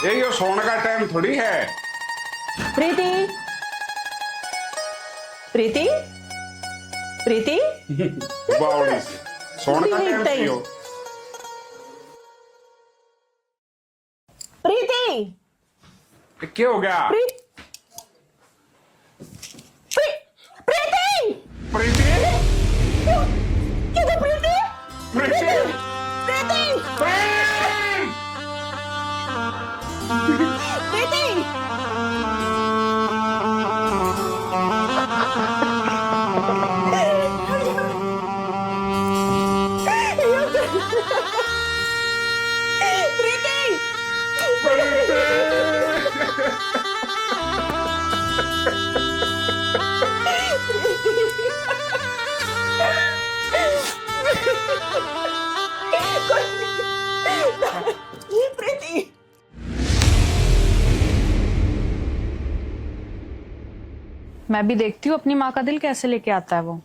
ये सोने का टाइम थोड़ी है। प्रीति, प्रीति, प्रीति, बावड़ी से सोने का टाइम प्रीति। क्यों? प्रीति, क्या हो गया? प्रीति, प्रीति, प्रीति, किधर प्रीति? प्रीति, प्रीति, प्रीति, प्रीति। मैं भी देखती हूँ अपनी माँ का दिल कैसे लेके आता है वो।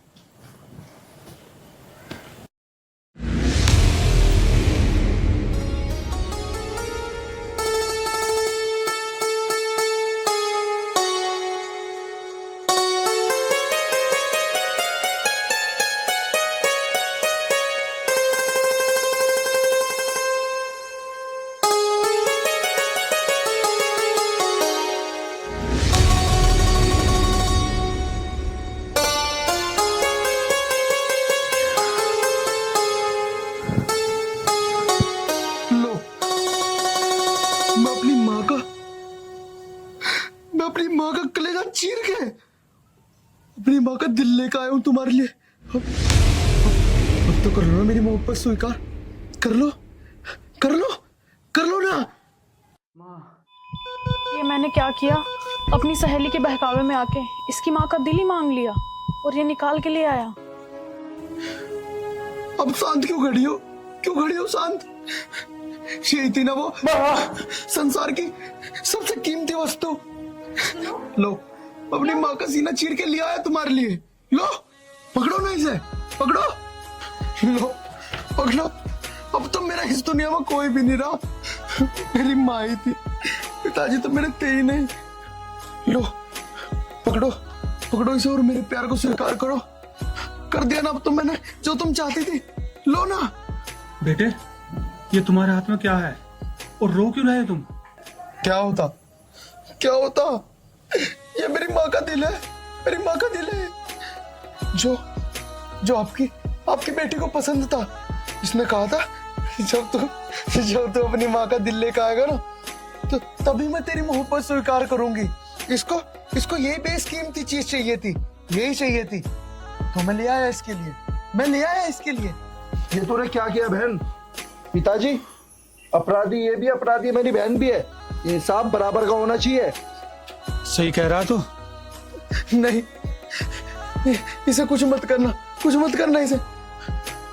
मैं अपनी माँ का कलेजा चीर के अपनी माँ का दिल लेकर आया हूं तुम्हारे लिए। अब तो कर लो ना मेरी मोहब्बत स्वीकार, कर लो, कर लो, कर लो ना। ये मैंने क्या किया? अपनी सहेली के बहकावे में आके इसकी माँ का दिल ही मांग लिया और ये निकाल के ले आया। अब शांत क्यों खड़ी हो? क्यों खड़ी हो शांत? यही थी ना वो संसार की सबसे कीमती वस्तु। लो अपनी माँ का सीना चीर के लिया है तुम्हारे लिए। लो पकड़ो ना इसे, पकड़ो, लो पकड़ो। अब तो मेरा इस दुनिया में कोई भी नहीं रहा। मेरी माँ ही थी, पिताजी तो मेरे थे ही नहीं। लो पकड़ो, पकड़ो इसे और मेरे प्यार को स्वीकार करो। कर दिया ना अब तो मैंने जो तुम चाहती थी। लो ना। बेटे ये तुम्हारे हाथ में क्या है और रो क्यों रहे तुम? क्या होता, क्या होता? ये मेरी माँ का दिल है, मेरी माँ का दिल है जो आपकी बेटी को पसंद था। इसने कहा था जब तू अपनी माँ का दिल लेकर आएगा ना तो तभी मैं तेरी मोहब्बत स्वीकार करूंगी। इसको यही बेशकीमती चीज चाहिए थी, यही चाहिए थी तो मैं ले आया इसके लिए, मैं ले आया इसके लिए। ये तूने क्या किया बहन? पिताजी अपराधी ये भी अपराधी, मेरी बहन भी है। इंसाफ बराबर का होना चाहिए। सही कह रहा तू। नहीं इसे कुछ मत करना, कुछ मत करना इसे।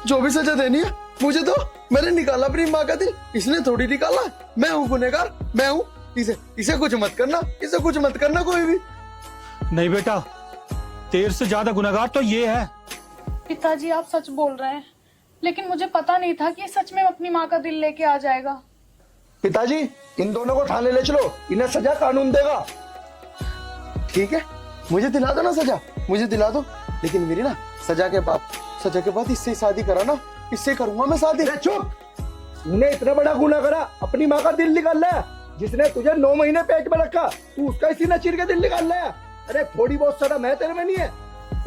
जो भी सजा देनी है मुझे दो। मैंने निकाला अपनी माँ का दिल, इसने थोड़ी निकाला। मैं हूँ गुनहगार, मैं हूँ। इसे कुछ मत करना, इसे कुछ मत करना कोई भी। नहीं बेटा तेरे से ज्यादा गुनहगार तो ये है। पिताजी आप सच बोल रहे हैं, लेकिन मुझे पता नहीं था कि ये सच में अपनी माँ का दिल लेके आ जाएगा। पिताजी इन दोनों को थाने ले चलो, इन्हें सजा कानून देगा। ठीक है, मुझे दिला दो ना सजा, मुझे दिला दो, लेकिन मेरी ना सजा के बाद इससे शादी करा ना, इससे करूंगा मैं शादी। चुप, तूने इतना बड़ा गुनाह करा, अपनी माँ का दिल निकाल लिया। जिसने तुझे 9 महीने पेट में रखा, तू उसका इसी ने चीर के दिल निकाल लिया। अरे थोड़ी बहुत शर्म है तेरे में नहीं है?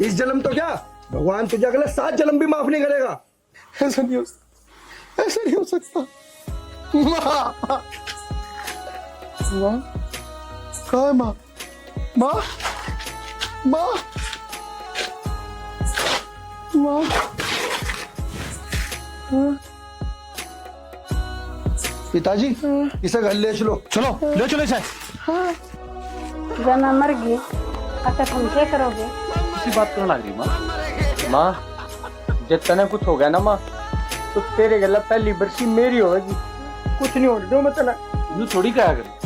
इस जन्म तो क्या, भगवान तुझे अगले 7 जन्म भी माफ नहीं करेगा। ऐसा नहीं हो सकता। माँ, कहाँ है माँ? माँ, माँ, माँ, पिताजी इसे घर ले चलो। चलो ले चलो इसे। जब मैं मर गई अच्छा तुम क्या करोगे? इसी बात करने लग रही माँ, जब तने कुछ हो गया ना माँ, तो तेरे गला पहली बरसी मेरी होगी, कुछ नहीं होने दो मैं तना। यू थोड़ी क्या कर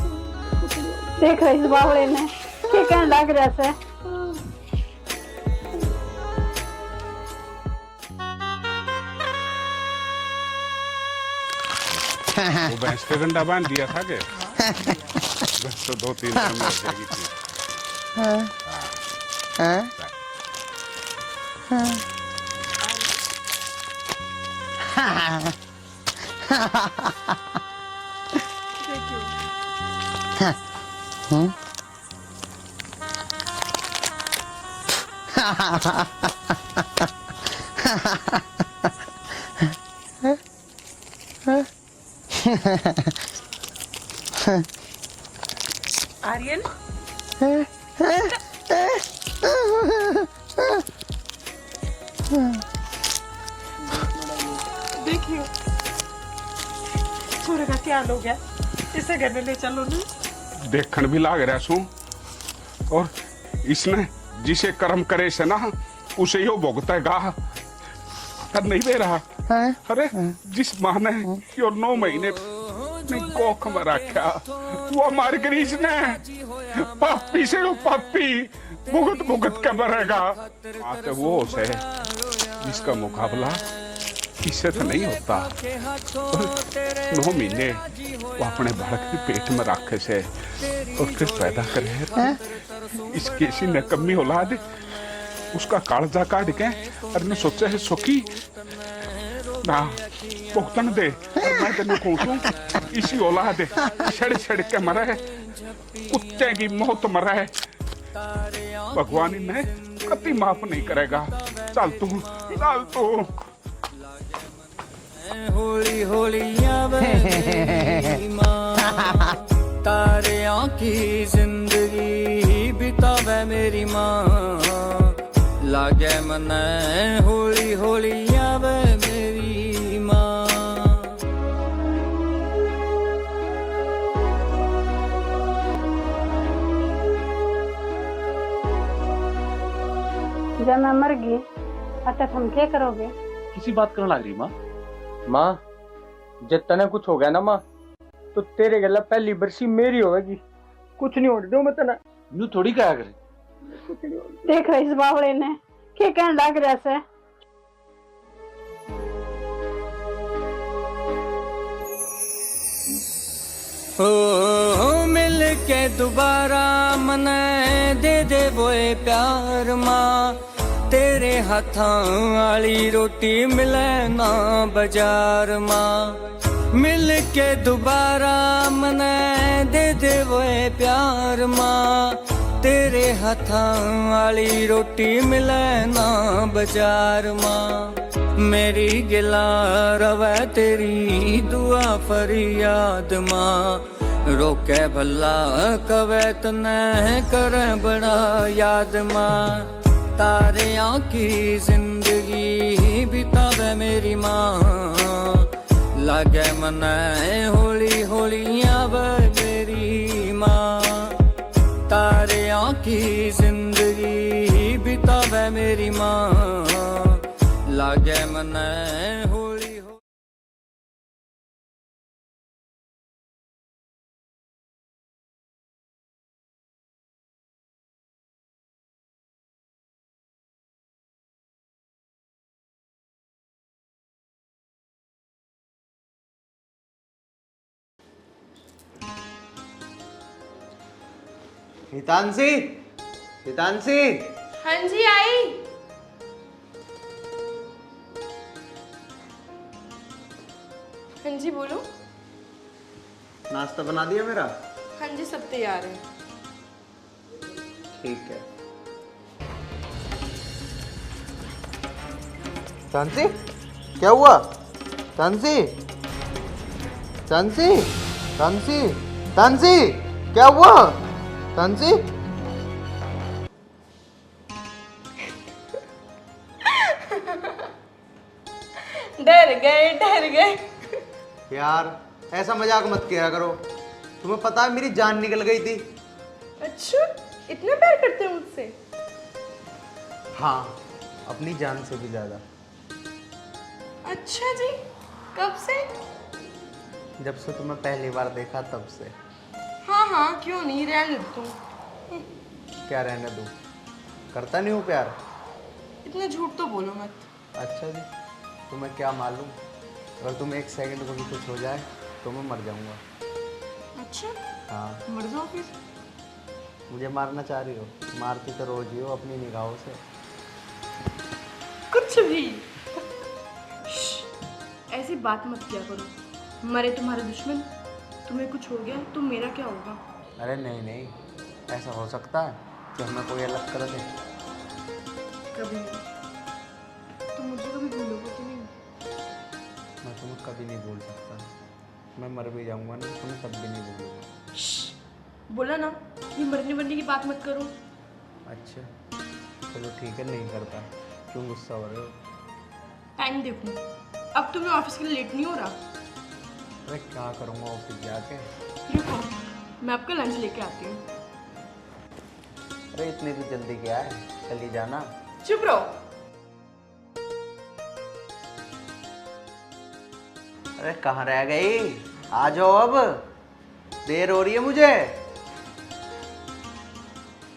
देख रहे इस बावड़े ने क्या कहने लग रहा है। वो भैंस का गंडा बांध दिया था के बस तो 2-3 दिन में हो जाएगी थी। आर्यन देखियो छोरे का क्या हो गया, इसे घर में ले चलो ना। देखण भी लाग रहा सू, और इसने जिसे कर्म करे से ना उसे यो भुगतेगा। कर नहीं दे रहा। अरे जिस माँ ने यो 9 महीने कोख में रखा, वो मार गरीज ने पापी से वो पापी भुगत के मरेगा। आते वो से जिसका मुकाबला इससे तो नहीं होता। 9 महीने वो अपने बालक के पेट में रखे से और फिर पैदा करे। इसकी इसी नकम्मी औलाद उसका कालजा काट के और सोचा है सुखी ना भुगतन दे। मैं तेन कहूँ इसी औलाद छड़ के मरा है, कुत्ते की मौत मरा है। भगवान इन्हें कभी माफ नहीं करेगा। चल तू होली होली तारे की जिंदगी बितावे मेरी माँ, लागे मन होली होली आवे मेरी माँ। जब मैं मर गई अच्छा तुम क्या करोगे? किसी बात करने लग रही माँ, जब तने कुछ हो गया ना माँ, तो तेरे गला पहली बरसी मेरी होगी, कुछ नहीं होने दो मैं तना। यू थोड़ी क्या करे। देख रहे इस बावड़े ने क्या कहने लग रहा है। ओ मिल के दोबारा मने दे बोए प्यार माँ, तेरे हाथां वाली रोटी मिले ना बाजार माँ। मिल के दोबारा मने दे बोए प्यार माँ, तेरे हाथां वाली रोटी मिले ना बाजार माँ। मेरी गिला रवे तेरी दुआ फरियाद माँ, रोके भला कवे तने करे बड़ा याद माँ। तारे की जिंदगी बितावे मेरी माँ, लागे मन होली होली आवे मेरी माँ। तारे की जिंदगी बितावे मेरी माँ, लागे मन होली हितांशी, हितांशी। हाँ जी आई। हाँ जी बोलो। नाश्ता बना दिया मेरा? हाँ जी सब तैयार है। ठीक है। चांसी, क्या हुआ? चांसी, चांसी, चांसी, चांसी, क्या हुआ? चांसी? डर गए। यार ऐसा मजाक मत किया करो। तुम्हें पता है मेरी जान निकल गई थी। अच्छा इतना प्यार करते हो मुझसे? हाँ, अपनी जान से भी ज्यादा। अच्छा जी, कब से? जब से तुम्हें पहली बार देखा तब से। हाँ क्यों नहीं, रहने दो तुम। क्या रहने दूं? करता नहीं हूँ प्यार। इतना झूठ तो बोलो मत। अच्छा जी, तुम्हें क्या मालूम, अगर तुम एक सेकंड को भी कुछ हो जाए तो मैं मर जाऊंगा। अच्छा हाँ। मर जाओ फिर। मुझे मारना चाह रही हो? मारती तो रोज ही हो अपनी निगाहों से। कुछ भी। ऐसी बात मत किया करो। मरे तुम्हारे दुश्मन, तुम्हें कुछ हो गया तो मेरा क्या होगा? अरे नहीं नहीं, ऐसा हो सकता है कि हमें कोई अलग कर दे? कभी नहीं। तुम मुझे कभी भूलोगे कि नहीं? मैं तुम्हें कभी नहीं भूल सकता। मैं मर भी जाऊंगा ना, तुम्हें तब भी नहीं भूलूंगा। बोला ना, ये मरने वरने की बात मत करो। अच्छा चलो ठीक है, नहीं करता। क्यों गुस्सा हो रहे हो? टाइम देखो, अब तुम्हें ऑफिस के लिए लेट नहीं हो रहा? अरे क्या करूँगा ऑफिस जाके। रुको, मैं आपका लंच लेके आती हूँ। अरे इतनी भी जल्दी क्या है, चली जाना। चुप रहो। अरे कहाँ रह गई? आ जाओ, अब देर हो रही है मुझे।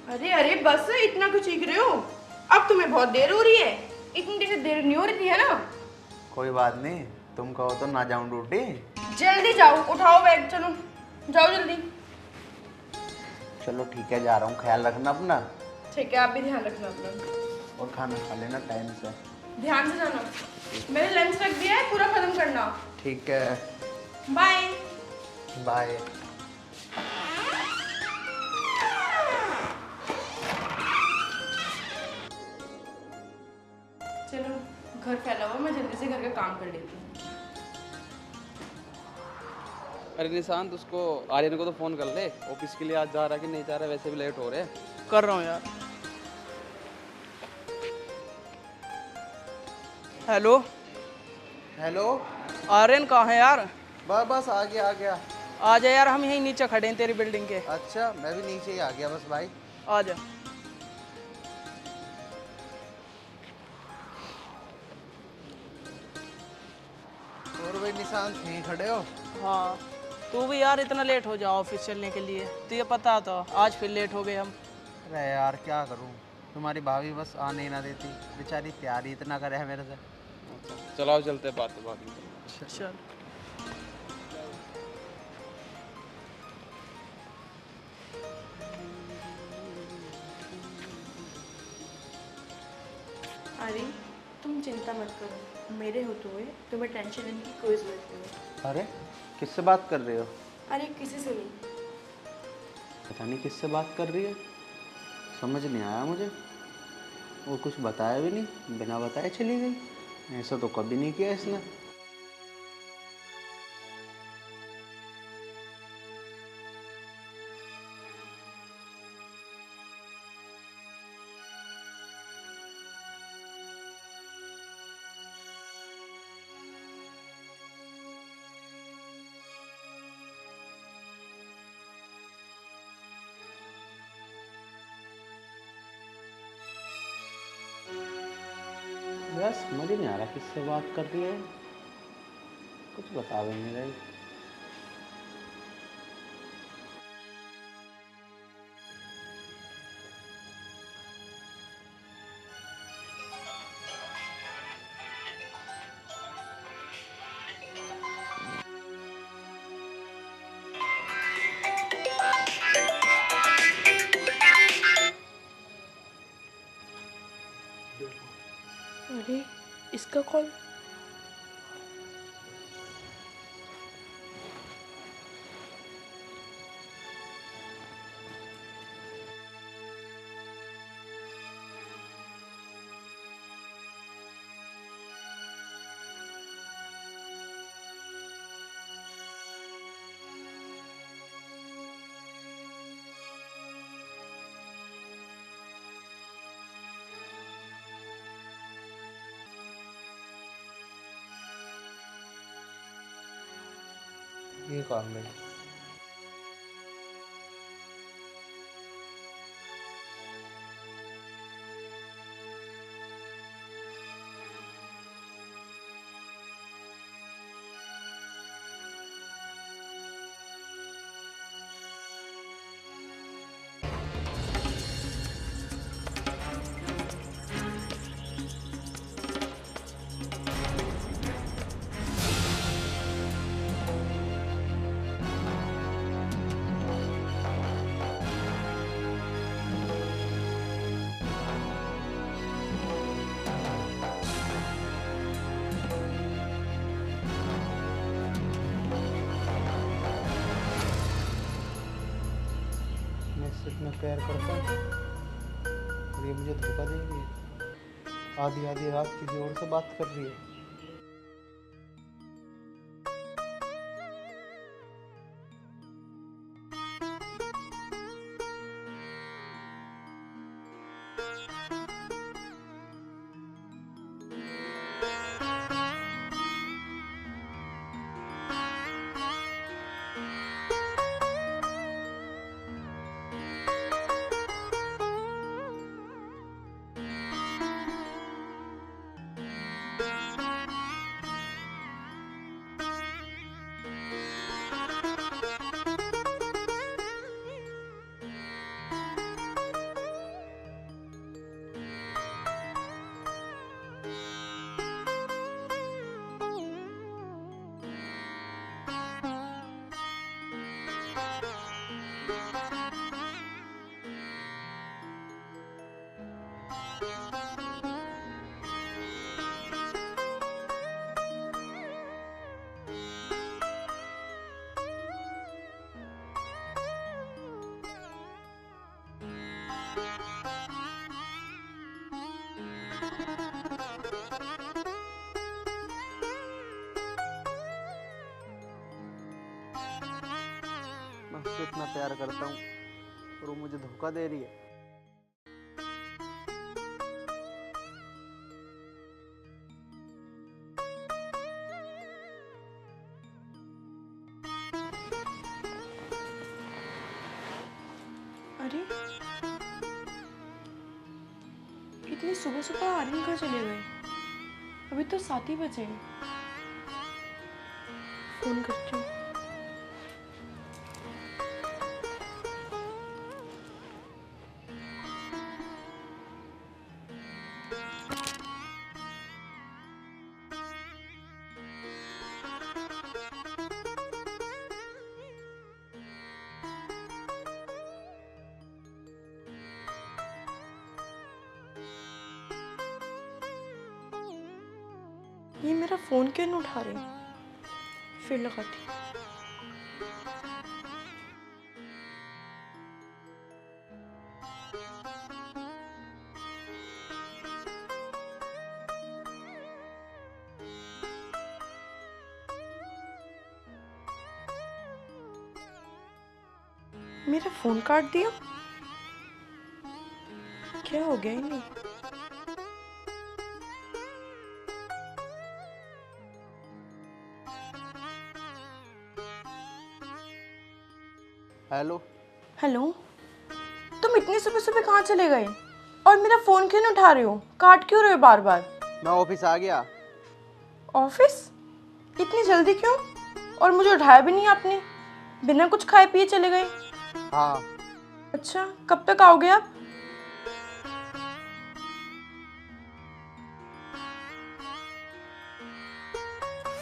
अरे बस, इतना क्यों चीख रहे हो? अब तुम्हें बहुत देर हो रही है। इतनी देर नहीं हो रही है ना? कोई बात नहीं, तुम कहो तो ना जाऊं ड्यूटी। जल्दी जाओ, उठाओ बैग, चलो जाओ जल्दी। चलो ठीक है, जा रहा हूँ, ख्याल रखना अपना। ठीक है, आप भी ध्यान रखना अपना। और खाना खा लेना टाइम से। ध्यान से जाना। मैंने लंच रख दिया है, पूरा खत्म करना। ठीक है, बाय बाय। चलो, घर फैला हुआ, मैं जल्दी से घर का काम कर लेती हूँ। अरे निशांत, उसको आर्यन को तो फोन कर ले। ऑफिस के लिए आज जा रहा है कि नहीं जा रहा है, वैसे भी लेट हो रहे हैं। कर रहा हूँ यार। हेलो हेलो, आर्यन कहाँ है यार? बस आ गया आ गया। आ जा यार, हम यहीं नीचे खड़े हैं तेरी बिल्डिंग के। अच्छा, मैं भी नीचे ही आ गया बस भाई। आ जा। और भाई निशांत, यहीं खड़े हो? हाँ, तू भी यार इतना लेट हो जा ऑफिस चलने के लिए? तुझे पता तो आज फिर लेट हो गए हम। अरे यार क्या करूं, तुम्हारी भाभी बस आने ही ना देती। बेचारी प्यार ही इतना करे है मेरे से। चलाओ, चलते बात में। चल। अरे तुम चिंता मत करो, मेरे होते हुए तुम्हें टेंशन लेने की कोई जरूरत नहीं है। अरे किससे बात कर रहे हो? अरे किसी से नहीं। पता नहीं किससे बात कर रही है, समझ नहीं आया मुझे। वो कुछ बताया भी नहीं, बिना बताए चली गई। ऐसा तो कभी नहीं किया इसने। यार समझ ही नहीं आ रहा किससे बात कर रही है, कुछ बता भी नहीं रही। किसका कॉल? ये काम है। मैं इससे इतना प्यार करता हूँ और ये मुझे धोखा देगी। आधी आधी रात किसी और से बात कर रही है। मैं उससे इतना प्यार करता हूँ और वो मुझे धोखा दे रही है। अरे इतनी सुबह सुबह आर्यन कहाँ चले गए? अभी तो 7 ही बजे हैं। फोन करती हूँ। ये मेरा फोन क्यों नहीं उठा रहे? फिर लगाती। मेरा फोन काट दिया? क्या हो गया इन्हें? हेलो हेलो, तुम इतनी सुबह सुबह कहाँ चले गए? और मेरा फोन क्यों नहीं उठा रहे हो? काट क्यों रहे हो बार बार? मैं ऑफिस आ गया। ऑफिस? इतनी जल्दी क्यों? और मुझे उठाया भी नहीं आपने, बिना कुछ खाए पिए चले गए। हाँ। अच्छा, कब तक आओगे आप?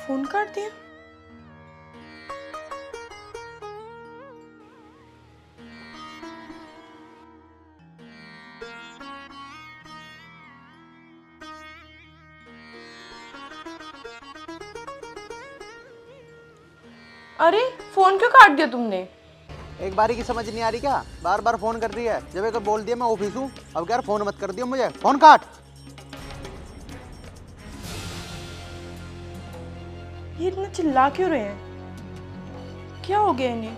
फोन काट दिया। अरे फोन क्यों काट दिया तुमने? एक बारी की समझ नहीं आ रही क्या? बार बार फोन कर रही है। जब एक बोल दिया मैं ऑफिस हूँ, अब यार फोन मत कर दियो मुझे, फोन काट। ये इतना चिल्ला क्यों रहे हैं? क्या हो गया इन्हें?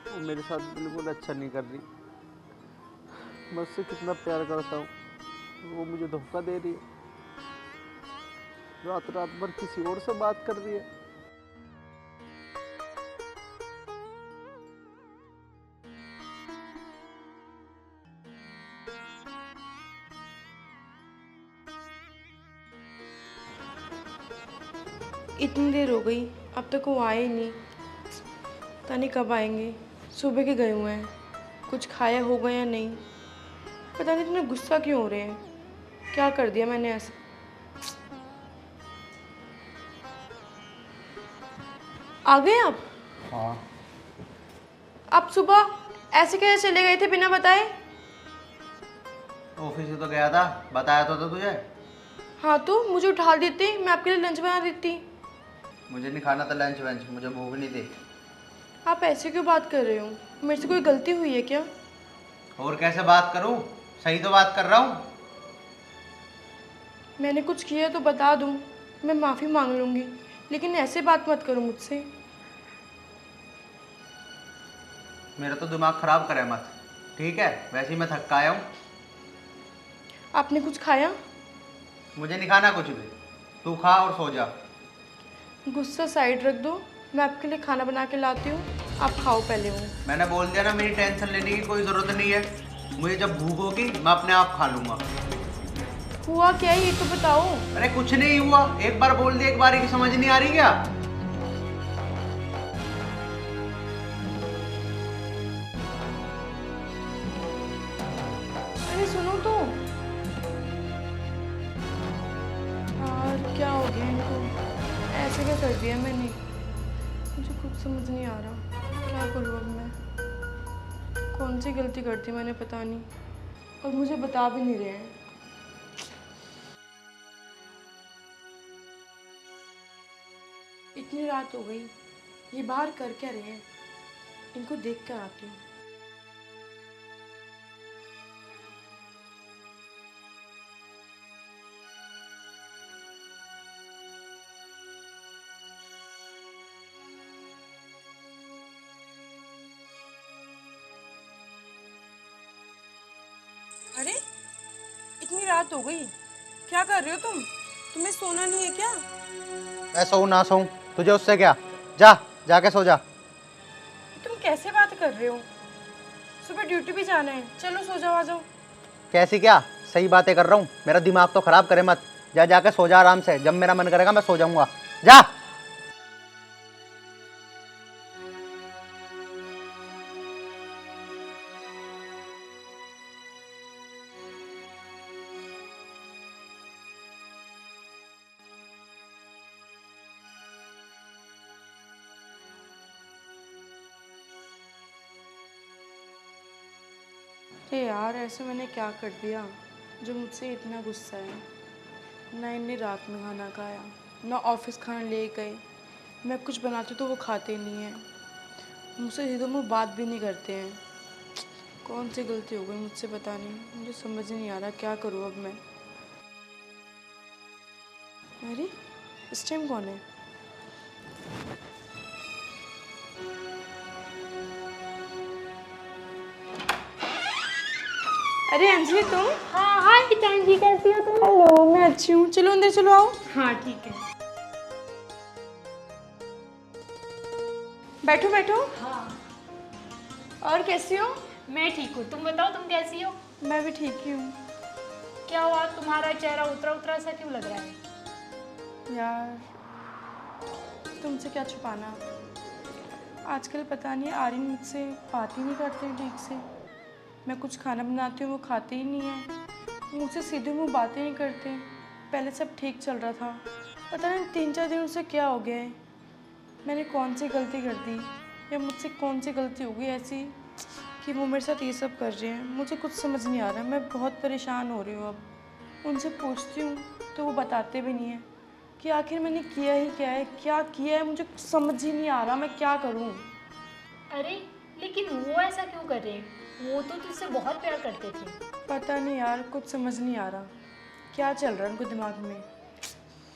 वो मेरे साथ बिल्कुल अच्छा नहीं कर रही। मैं उससे कितना प्यार करता हूँ, वो मुझे धोखा दे रही है। रात रात भर किसी और से बात कर रही है। इतनी देर हो गई, अब तक वो आए ही नहीं। पता नहीं कब आएंगे। सुबह के गए हुए हैं, कुछ खाया होगा या नहीं। पता नहीं इतना गुस्सा क्यों हो रहे हैं। क्या कर दिया मैंने ऐसा? आ गए आप? हाँ। आप सुबह ऐसे कैसे चले गए थे बिना बताए? ऑफिस से तो गया था, बताया तो था तुझे। हाँ तो मुझे उठा देते, मैं आपके लिए लंच बना देती। मुझे नहीं खाना था लंच वंच, मुझे भूख नहीं थी। आप ऐसे क्यों बात कर रहे हो? मेरे से कोई गलती हुई है क्या? और कैसे बात करूं? सही तो बात कर रहा हूं। मैंने कुछ किया तो बता दूं, मैं माफ़ी मांग लूँगी, लेकिन ऐसे बात मत करो मुझसे। मेरा तो दिमाग खराब करे मत, ठीक है? वैसे ही मैं थक आया हूँ। आपने कुछ खाया? मुझे नहीं खाना कुछ भी, तू खा और सो जा। गुस्सा साइड रख दो, मैं आपके लिए खाना बना के लाती हूँ, आप खाओ पहले वो। मैंने बोल दिया ना, मेरी टेंशन लेने की कोई ज़रूरत नहीं है। मुझे जब भूख होगी मैं अपने आप खा लूँगा। हुआ क्या है ये तो बताओ। अरे कुछ नहीं हुआ, एक बार बोल दिया, एक बार की समझ नहीं आ रही क्या? अरे सुनो तो। यार क्या हो गया इनको? ऐसे क्या कर दिया मैंने? मुझे कुछ समझ नहीं आ रहा, क्या करूँ अब मैं? कौन सी गलती करती मैंने पता नहीं, और मुझे बता भी नहीं रहे हैं। इतनी रात हो गई, ये बाहर कर क्या रहे हैं? इनको देख कर आती हूँ। अरे इतनी रात हो गई, क्या कर रहे हो तुम? तुम्हें सोना नहीं है क्या? मैं सोऊं ना सोऊं, तुझे उससे क्या? जा, जाके सो जा। तुम कैसे बात कर रहे हो? सुबह ड्यूटी भी जाना है, चलो सो जाओ, आ जाओ। कैसी क्या? सही बातें कर रहा हूँ, मेरा दिमाग तो खराब करे मत। जा, जाके सो जा आराम से, जब मेरा मन करेगा मैं सो जाऊंगा। जा। अरे यार, ऐसे मैंने क्या कर दिया जो मुझसे इतना गुस्सा है? ना इन्हें रात में खाना खाया, ना ऑफिस खाना ले गए। मैं कुछ बनाती तो वो खाते नहीं हैं, मुझसे सीधे मुँह बात भी नहीं करते हैं। कौन सी गलती हो गई मुझसे पता नहीं, मुझे समझ नहीं आ रहा क्या करूँ अब मैं। अरे इस टाइम कौन है? अरे अंजलि तुम? हाँ हाय जी, कैसी हो तुम? हेलो, मैं अच्छी हूँ। चलो अंदर चलो, आओ। हाँ ठीक है। बैठो बैठो। हाँ और कैसी हो? मैं ठीक हूँ, तुम बताओ तुम कैसी हो? मैं भी ठीक ही हूँ। क्या हुआ, तुम्हारा चेहरा उतरा उतरा सा क्यों लग रहा है? यार तुमसे क्या छुपाना, आजकल पता नहीं आर्यन मुझसे बात ही नहीं करते ठीक से। मैं कुछ खाना बनाती हूँ वो खाते ही नहीं है, मुझसे सीधे मुँह बातें नहीं करते। पहले सब ठीक चल रहा था, पता नहीं 3-4 दिन से क्या हो गया है। मैंने कौन सी गलती कर दी या मुझसे कौन सी गलती हो गई ऐसी कि वो मेरे साथ ये सब कर रहे हैं। मुझे कुछ समझ नहीं आ रहा, मैं बहुत परेशान हो रही हूँ। अब उनसे पूछती हूँ तो वो बताते भी नहीं है कि आखिर मैंने किया ही क्या है, क्या किया है। मुझे कुछ समझ ही नहीं आ रहा, मैं क्या करूँ। अरे लेकिन वो ऐसा क्यों कर रहे हैं? वो तो तुझसे बहुत प्यार करते थे। पता नहीं यार, कुछ समझ नहीं आ रहा क्या चल रहा है उनके दिमाग में।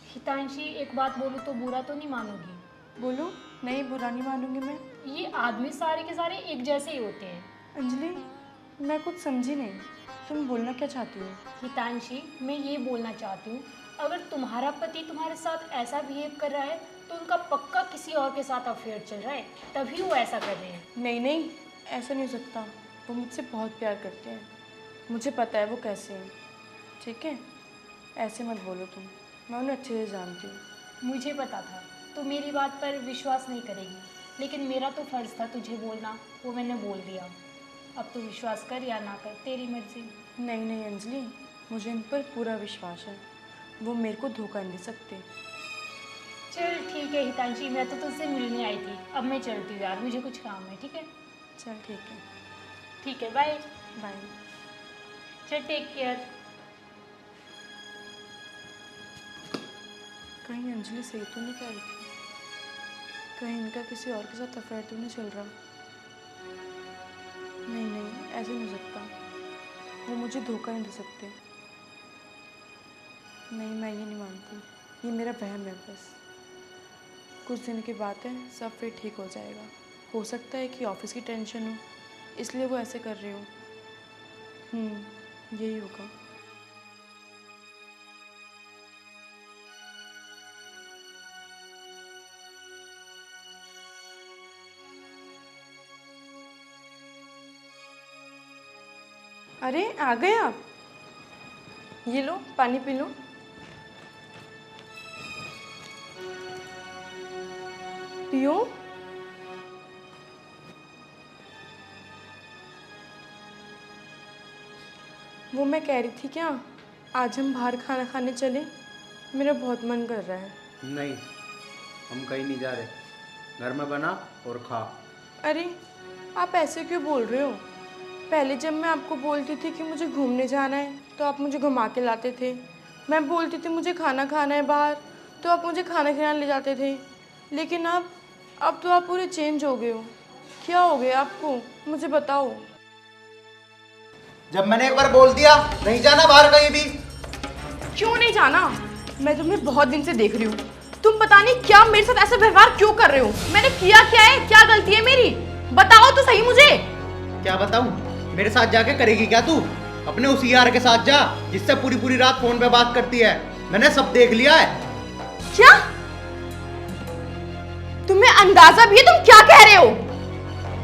हितांशी, एक बात बोलूँ तो बुरा तो नहीं मानोगी? बोलो। नहीं, बुरा नहीं मानूंगी मैं। ये आदमी सारे के सारे एक जैसे ही होते हैं। अंजलि, मैं कुछ समझी नहीं, तुम बोलना क्या चाहती हो? हितांशी, मैं ये बोलना चाहती हूँ, अगर तुम्हारा पति तुम्हारे साथ ऐसा बिहेव कर रहा है तो उनका पक्का किसी और के साथ अफेयर चल रहा है, तभी वो ऐसा कर रहे हैं। नहीं नहीं, ऐसा नहीं हो सकता। वो मुझसे बहुत प्यार करते हैं, मुझे पता है वो कैसे हैं। ठीक है, ऐसे मत बोलो तुम, मैं उन्हें अच्छे से जानती हूँ। मुझे पता था तो मेरी बात पर विश्वास नहीं करेगी, लेकिन मेरा तो फ़र्ज़ था तुझे बोलना, वो मैंने बोल दिया। अब तो विश्वास कर या ना कर, तेरी मर्जी। नहीं नहीं अंजलि, मुझे इन पर पूरा विश्वास है, वो मेरे को धोखा नहीं दे सकते। चल ठीक है हितांशी, मैं तो तुझसे मिलने आई थी, अब मैं चलती हूँ यार, मुझे कुछ काम है। ठीक है? चल ठीक है। ठीक है, बाय बाय। चल, टेक केयर। कहीं अंजलि सही तो नहीं कह रही थी? कहीं इनका किसी और के साथ अफेयर तो नहीं चल रहा? नहीं नहीं, ऐसे नहीं हो सकता, वो मुझे धोखा नहीं दे सकते। नहीं, मैं ये नहीं मानती, ये मेरा वहम है बस। कुछ दिन की बात है, सब फिर ठीक हो जाएगा। हो सकता है कि ऑफिस की टेंशन हो, इसलिए वो ऐसे कर रहे हो। यही होगा। अरे आ गए आप, ये लो पानी पी लो। पियो। वो मैं कह रही थी क्या, आज हम बाहर खाना खाने चले? मेरा बहुत मन कर रहा है। नहीं, हम कहीं नहीं जा रहे, घर में बना और खा। अरे आप ऐसे क्यों बोल रहे हो? पहले जब मैं आपको बोलती थी कि मुझे घूमने जाना है तो आप मुझे घुमा के लाते थे। मैं बोलती थी मुझे खाना खाना है बाहर तो आप मुझे खाना खिलाने ले जाते थे। लेकिन अब तो आप पूरे चेंज हो गए हो। क्या हो गया आपको, मुझे बताओ। जब मैंने एक बार बोल दिया नहीं जाना बाहर कहीं भी। क्यों नहीं जाना? मैं तुम्हें बहुत दिन से देख रही हूँ, तुम पता नहीं क्या मेरे साथ ऐसा व्यवहार क्यों कर रहे हो। मैंने किया क्या है, क्या गलती है मेरी? बताओ तो सही मुझे। क्या बताऊं? मेरे साथ जाके करेगी क्या तू? अपने उस यार के साथ जा जिससे पूरी पूरी रात फोन पे बात करती है। मैंने सब देख लिया है। क्या? तुम्हें अंदाजा भी है तुम क्या कह रहे हो?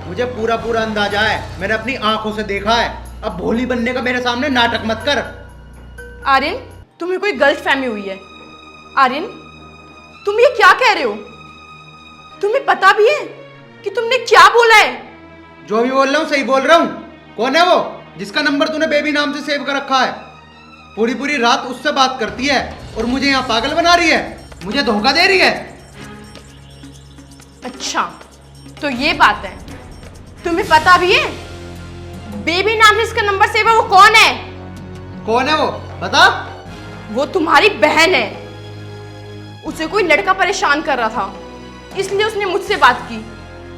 मुझे पूरा पूरा अंदाजा है, मैंने अपनी आंखों से देखा है। अब भोली बनने का मेरे सामने नाटक मत कर। आर्यन, तुम्हें कोई गलत फहमी हुई है। आर्यन, तुम ये क्या कह रहे हो? तुम्हें पता भी है कि तुमने क्या बोला है? जो भी बोल रहा हूँ सही बोल रहा हूँ। कौन है वो जिसका नंबर तूने बेबी नाम से सेव कर रखा है? पूरी पूरी रात उससे बात करती है और मुझे यहाँ पागल बना रही है, मुझे धोखा दे रही है। अच्छा, तो ये बात है। तुम्हें पता भी है बेबी नाम से इसका नंबर सेव है? वो कौन है? कौन है वो बता? वो तुम्हारी बहन है। उसे कोई लड़का परेशान कर रहा था, इसलिए उसने मुझसे बात की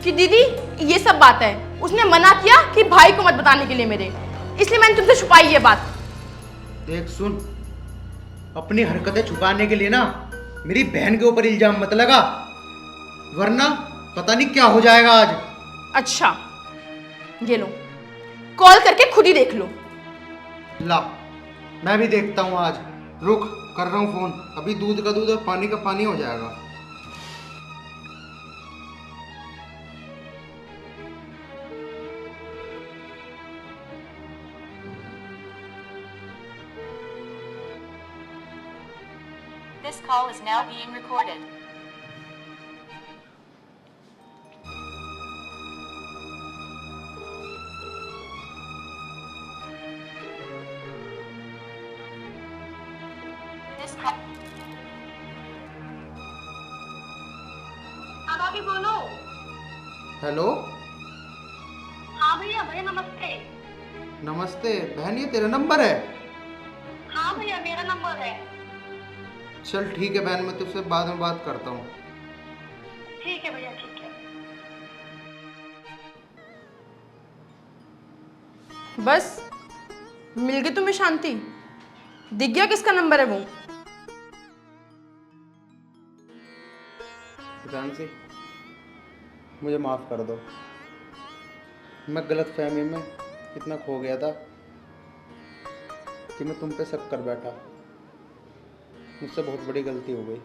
कि दीदी ये सब बात है। उसने मना किया कि भाई को मत बताने के लिए मेरे, इसलिए मैंने तुमसे छुपाई ये बात। देख सुन, अपनी हरकतें छुपाने के लिए ना मेरी बहन के ऊपर इल्जाम मत लगा, वरना पता नहीं क्या हो जाएगा आज। अच्छा, ये लो, कॉल करके खुद ही देख लो। ला, मैं भी देखता हूँ आज। रुक, कर रहा हूँ फोन। अभी दूध का दूध और पानी का पानी हो जाएगा। This call is now being recorded. This call. अब आगे बोलो। हेलो, हाँ भैया भैया नमस्ते। नमस्ते बहन, ये तेरा नंबर है? हाँ भैया मेरा नंबर है। चल ठीक है बहन, मैं तुझसे बाद में बात करता हूँ। ठीक है भैया ठीक है। बस मिल गई तुम्हें शांति? दिख गया किसका नंबर है वो? जानसी, मुझे माफ़ कर दो। मैं गलत फहमी में इतना खो गया था कि मैं तुम पे शक कर बैठा। मुझसे बहुत बड़ी गलती हो गई,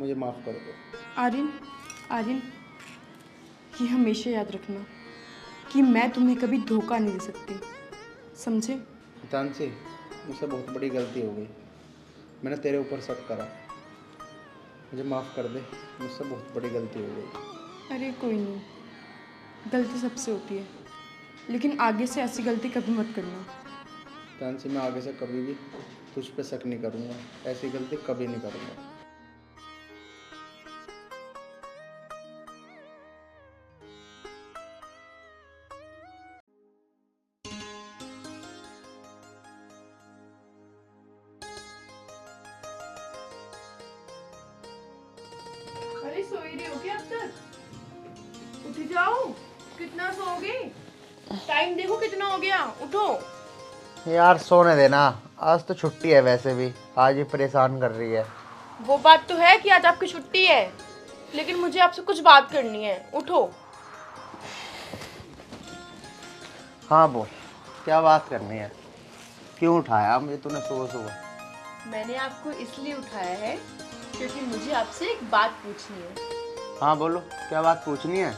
मुझे माफ़ कर दो। आर्यन, आर्यन, ये हमेशा याद रखना कि मैं तुम्हें कभी धोखा नहीं दे सकती, समझे? जानसी, मुझसे बहुत बड़ी गलती हो गई। मैंने तेरे ऊपर शक करा, मुझे माफ़ कर दे। मुझसे बहुत बड़ी गलती हो गई। अरे कोई नहीं, गलती सबसे होती है, लेकिन आगे से ऐसी गलती कभी मत करना। जानसी, मैं आगे से कभी भी तुझ पे शक नहीं करूँगा, ऐसी गलती कभी नहीं करूँगा। अरे सो ही रही हो क्या अब तक? उठ जाओ, कितना सोओगे? टाइम देखो कितना हो गया, उठो। यार सोने देना, आज तो छुट्टी है, वैसे भी आज ही परेशान कर रही है। वो बात तो है कि आज आपकी छुट्टी है, लेकिन मुझे आपसे कुछ बात करनी है, उठो। हाँ बोल, क्या बात करनी है? क्यों उठाया मुझे तूने सुबह सुबह? मैंने आपको इसलिए उठाया है क्योंकि मुझे आपसे एक बात पूछनी है। हाँ बोलो, क्या बात पूछनी है?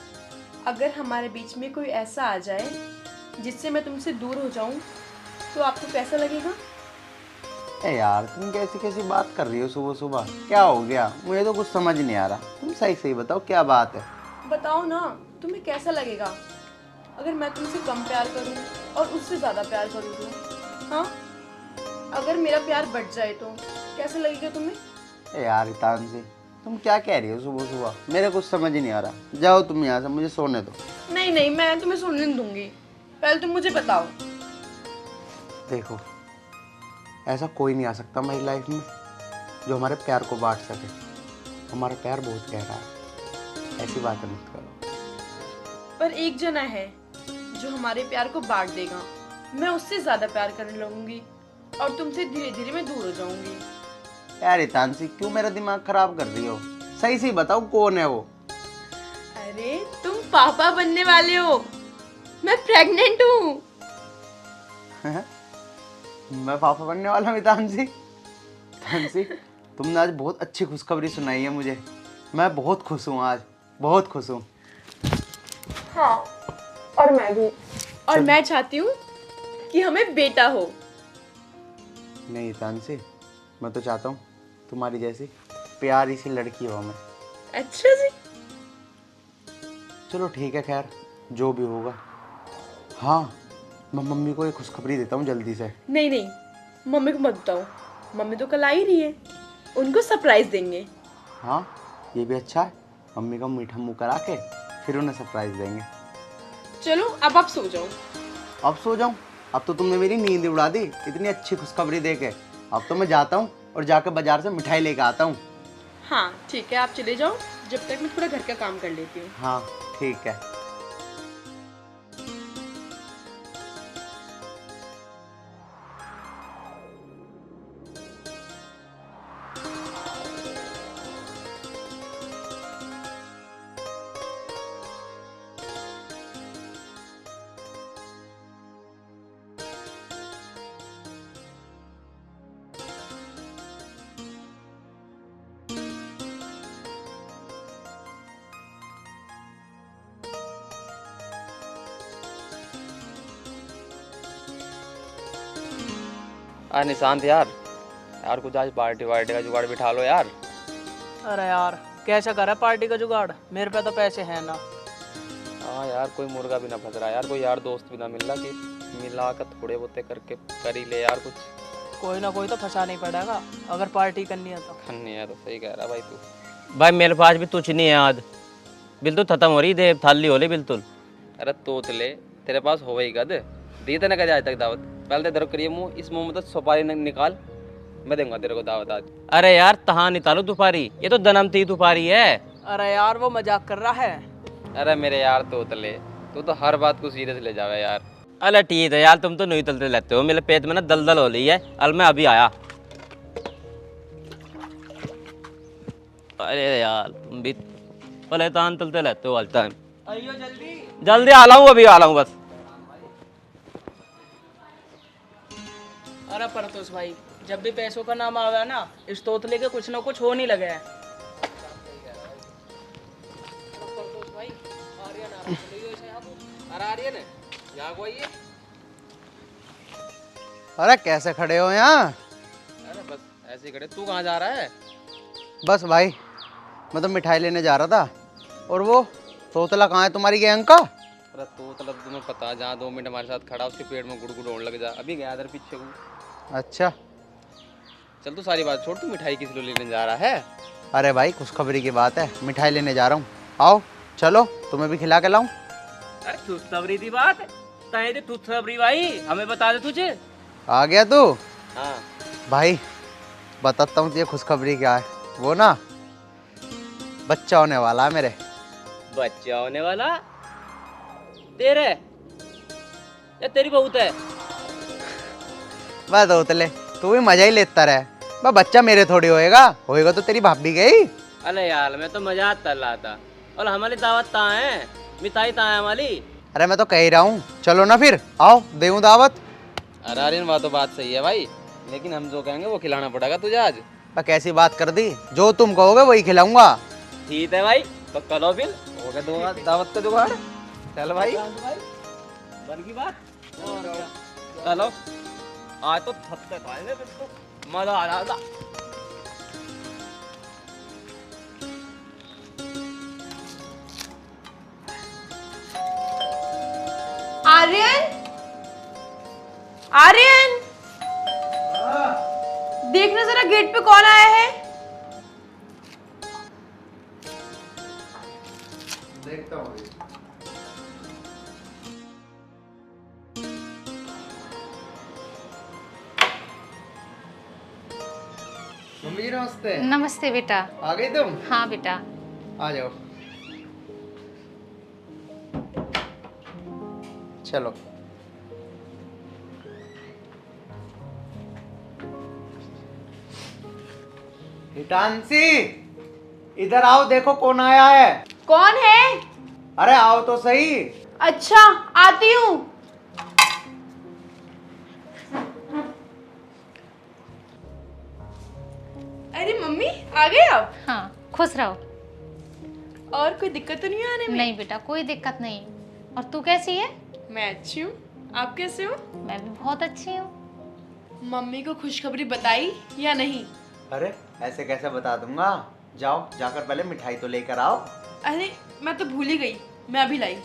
अगर हमारे बीच में कोई ऐसा आ जाए जिससे मैं तुमसे दूर हो जाऊं, तो आपको कैसा लगेगा? ए यार, तुम कैसी कैसी बात कर रही हो सुबह सुबह? क्या हो गया? मुझे तो कुछ समझ नहीं आ रहा। तुम सही सही बताओ, क्या बात है? बताओ ना, तुम्हें कैसा लगेगा अगर मैं तुमसे कम प्यार करूं और उससे ज़्यादा प्यार करूं तो? हाँ, अगर मेरा प्यार बढ़ जाए तो कैसा लगेगा तुम्हें? ए यार हितांशी, तुम क्या कह रही हो सुबह सुबह? मेरे कुछ समझ ही नहीं आ रहा। जाओ तुम यहाँ से, मुझे सोने दो। नहीं नहीं, मैं तुम्हें सुनने नहीं दूंगी, पहले तुम मुझे बताओ। देखो, ऐसा कोई नहीं आ सकता हमारी लाइफ में जो हमारे प्यार को बांट सके। हमारा प्यार बहुत गहरा है, ऐसी बातें मत करो। पर एक जना है जो हमारे प्यार को बांट देगा। मैं उससे ज्यादा प्यार करने लगूंगी और तुमसे धीरे धीरे मैं दूर हो जाऊंगी। यार हितांशी, क्यों मेरा दिमाग खराब कर रही हो? सही सही बताओ, कौन है वो? अरे तुम पापा बनने वाले हो, मैं प्रेग्नेंट हूँ। मैं पापा बनने वाला हूँ हितांशी? हितांशी, तुमने आज बहुत अच्छी खुशखबरी सुनाई है मुझे। मैं बहुत खुश हूँ, आज बहुत खुश हूँ। हाँ, और मैं भी। और मैं चाहती हूँ कि हमें बेटा हो। नहीं हितांशी, मैं तो चाहता हूँ तुम्हारी जैसी प्यारी सी लड़की हो हमें। अच्छा जी। चलो ठीक है, खैर जो भी होगा। हाँ, मैं मम्मी को एक खुशखबरी देता हूँ जल्दी से। नहीं नहीं, मम्मी को मत बताओ, मम्मी तो कल आ ही रही है, उनको सरप्राइज देंगे। हाँ, ये भी अच्छा है। मम्मी का मीठा मुंह करा के फिर उन्हें सरप्राइज देंगे। चलो अब आप सो जाओ। अब सो जाऊं? अब तो तुमने मेरी नींद उड़ा दी इतनी अच्छी खुशखबरी दे के। अब तो मैं जाता हूँ और जाकर बाजार से मिठाई लेकर आता हूँ। हाँ ठीक है, आप चले जाओ, जब तक मैं थोड़ा घर का काम कर लेती हूँ। हाँ ठीक है। निशांत यार, यार कुछ आज पार्टी वार्टी का जुगाड़ बिठा लो यार। अरे यार कैसा करा पार्टी का जुगाड़, मेरे पे तो पैसे हैं ना। हाँ यार, कोई मुर्गा भी ना फंस रहा यार, कोई यार दोस्त भी ना मिल रहा कि मिला कर थोड़े बहुते करके कर ही ले यार कुछ। कोई ना कोई तो फंसा नहीं पड़ेगा अगर पार्टी करनी है तो। करनी है तो सही कह रहा भाई तू। भाई मेरे पास भी तुझ नहीं है आज, बिल्कुल खत्म हो रही दे थाली हो रही बिल्कुल। अरे तोतले, तेरे पास हो ही कद दी तेने कदे आज तक दावत। पहले तो इधर करिए मुंह, इस मुंह में तो सुपारी निकाल, मैं दूंगा तेरे को दावत आज। अरे यार तहाँ निकालो तुपारी, ये तो जन्म थी तुपारी है। अरे यार वो मजाक कर रहा है। अरे मेरे यार तोतले, तू तो हर बात को सीरियस ले जावे यार। अरे ठीक है यार, तुम तो नहीं तलते लेते हो, मेरे पेट में ना दलदल हो रही है। अल मैं अभी आया। अरे यार तुम भी पलेतान तलते रहते हो ऑल टाइम। आइयो जल्दी जल्दी आ रहा हूँ, अभी आ रहा हूँ बस। अरे परतोष भाई, जब भी पैसों का नाम आवे ना, इस तोतले के कुछ ना कुछ हो नहीं लगे है। अरे कैसे खड़े हो यहाँ? अरे बस ऐसे ही खड़े। तू कहाँ जा रहा है? बस भाई मैं तो मिठाई लेने जा रहा था। और वो तोतला कहाँ है तुम्हारी गैंग का? अरे तोतला तो तुम्हें पता है, जहाँ 2 मिनट हमारे साथ खड़ा उसके पेट में गुड़ होने लग जा। अभी गया इधर पीछे हूँ। अच्छा चल तू सारी बात छोड़, तू मिठाई किस लिए लेने जा रहा है? अरे भाई खुशखबरी की बात है, मिठाई लेने जा रहा हूँ। आओ चलो तुम्हें भी खिला के लाऊं। अरे खुशखबरी की बात तय दे, खुशखबरी भाई हमें बता दे तुझे। आ गया तू? हाँ भाई बताता हूँ तुझे खुशखबरी क्या है। वो ना बच्चा होने वाला है मेरे। बच्चा होने वाला तेरे या तेरी बहुत है? बस तोतले तू भी मजा ही लेता रहे। बस बच्चा मेरे थोड़ी होएगा तो तेरी भाभी गई। अरे यार मैं तो मजाक कर रहा था। और हमारी दावत कहाँ है? मिठाई कहाँ है हमारी? अरे मैं तो कह ही रहा हूँ, चलो ना फिर आओ देऊं दावत। अरे आर्यन बात तो बात सही है भाई, लेकिन हम जो कहेंगे वो खिलाना पड़ेगा तुझे आज। कैसी बात कर दी, जो तुम कहोगे वही खिलाऊंगा। ठीक है भाई, तो करो फिर, हो गया दो दावत का जुगाड़। चल भाई बन की बात। चलो आज तो थपते खाएंगे, फिर तो मजा आ रहा था। आर्यन, आर्यन, देखना जरा गेट पे कौन आया है। देखता हूँ। मम्मी जी नमस्ते। नमस्ते बेटा। आ गई तुम? हाँ बेटा। आ जाओ। चलो हितांशी इधर आओ, देखो कौन आया है। कौन है? अरे आओ तो सही। अच्छा आती हूँ। अरे मम्मी आ गए आप? हाँ खुश रहो। और कोई दिक्कत तो नहीं है आने में? नहीं बेटा कोई दिक्कत नहीं। और तू कैसी है? मैं अच्छी हूँ, आप कैसे हो? मैं भी बहुत अच्छी हूँ। मम्मी को खुशखबरी बताई या नहीं? अरे ऐसे कैसे बता दूंगा, जाओ जाकर पहले मिठाई तो लेकर आओ। अरे मैं तो भूल ही गई, मैं अभी लाई।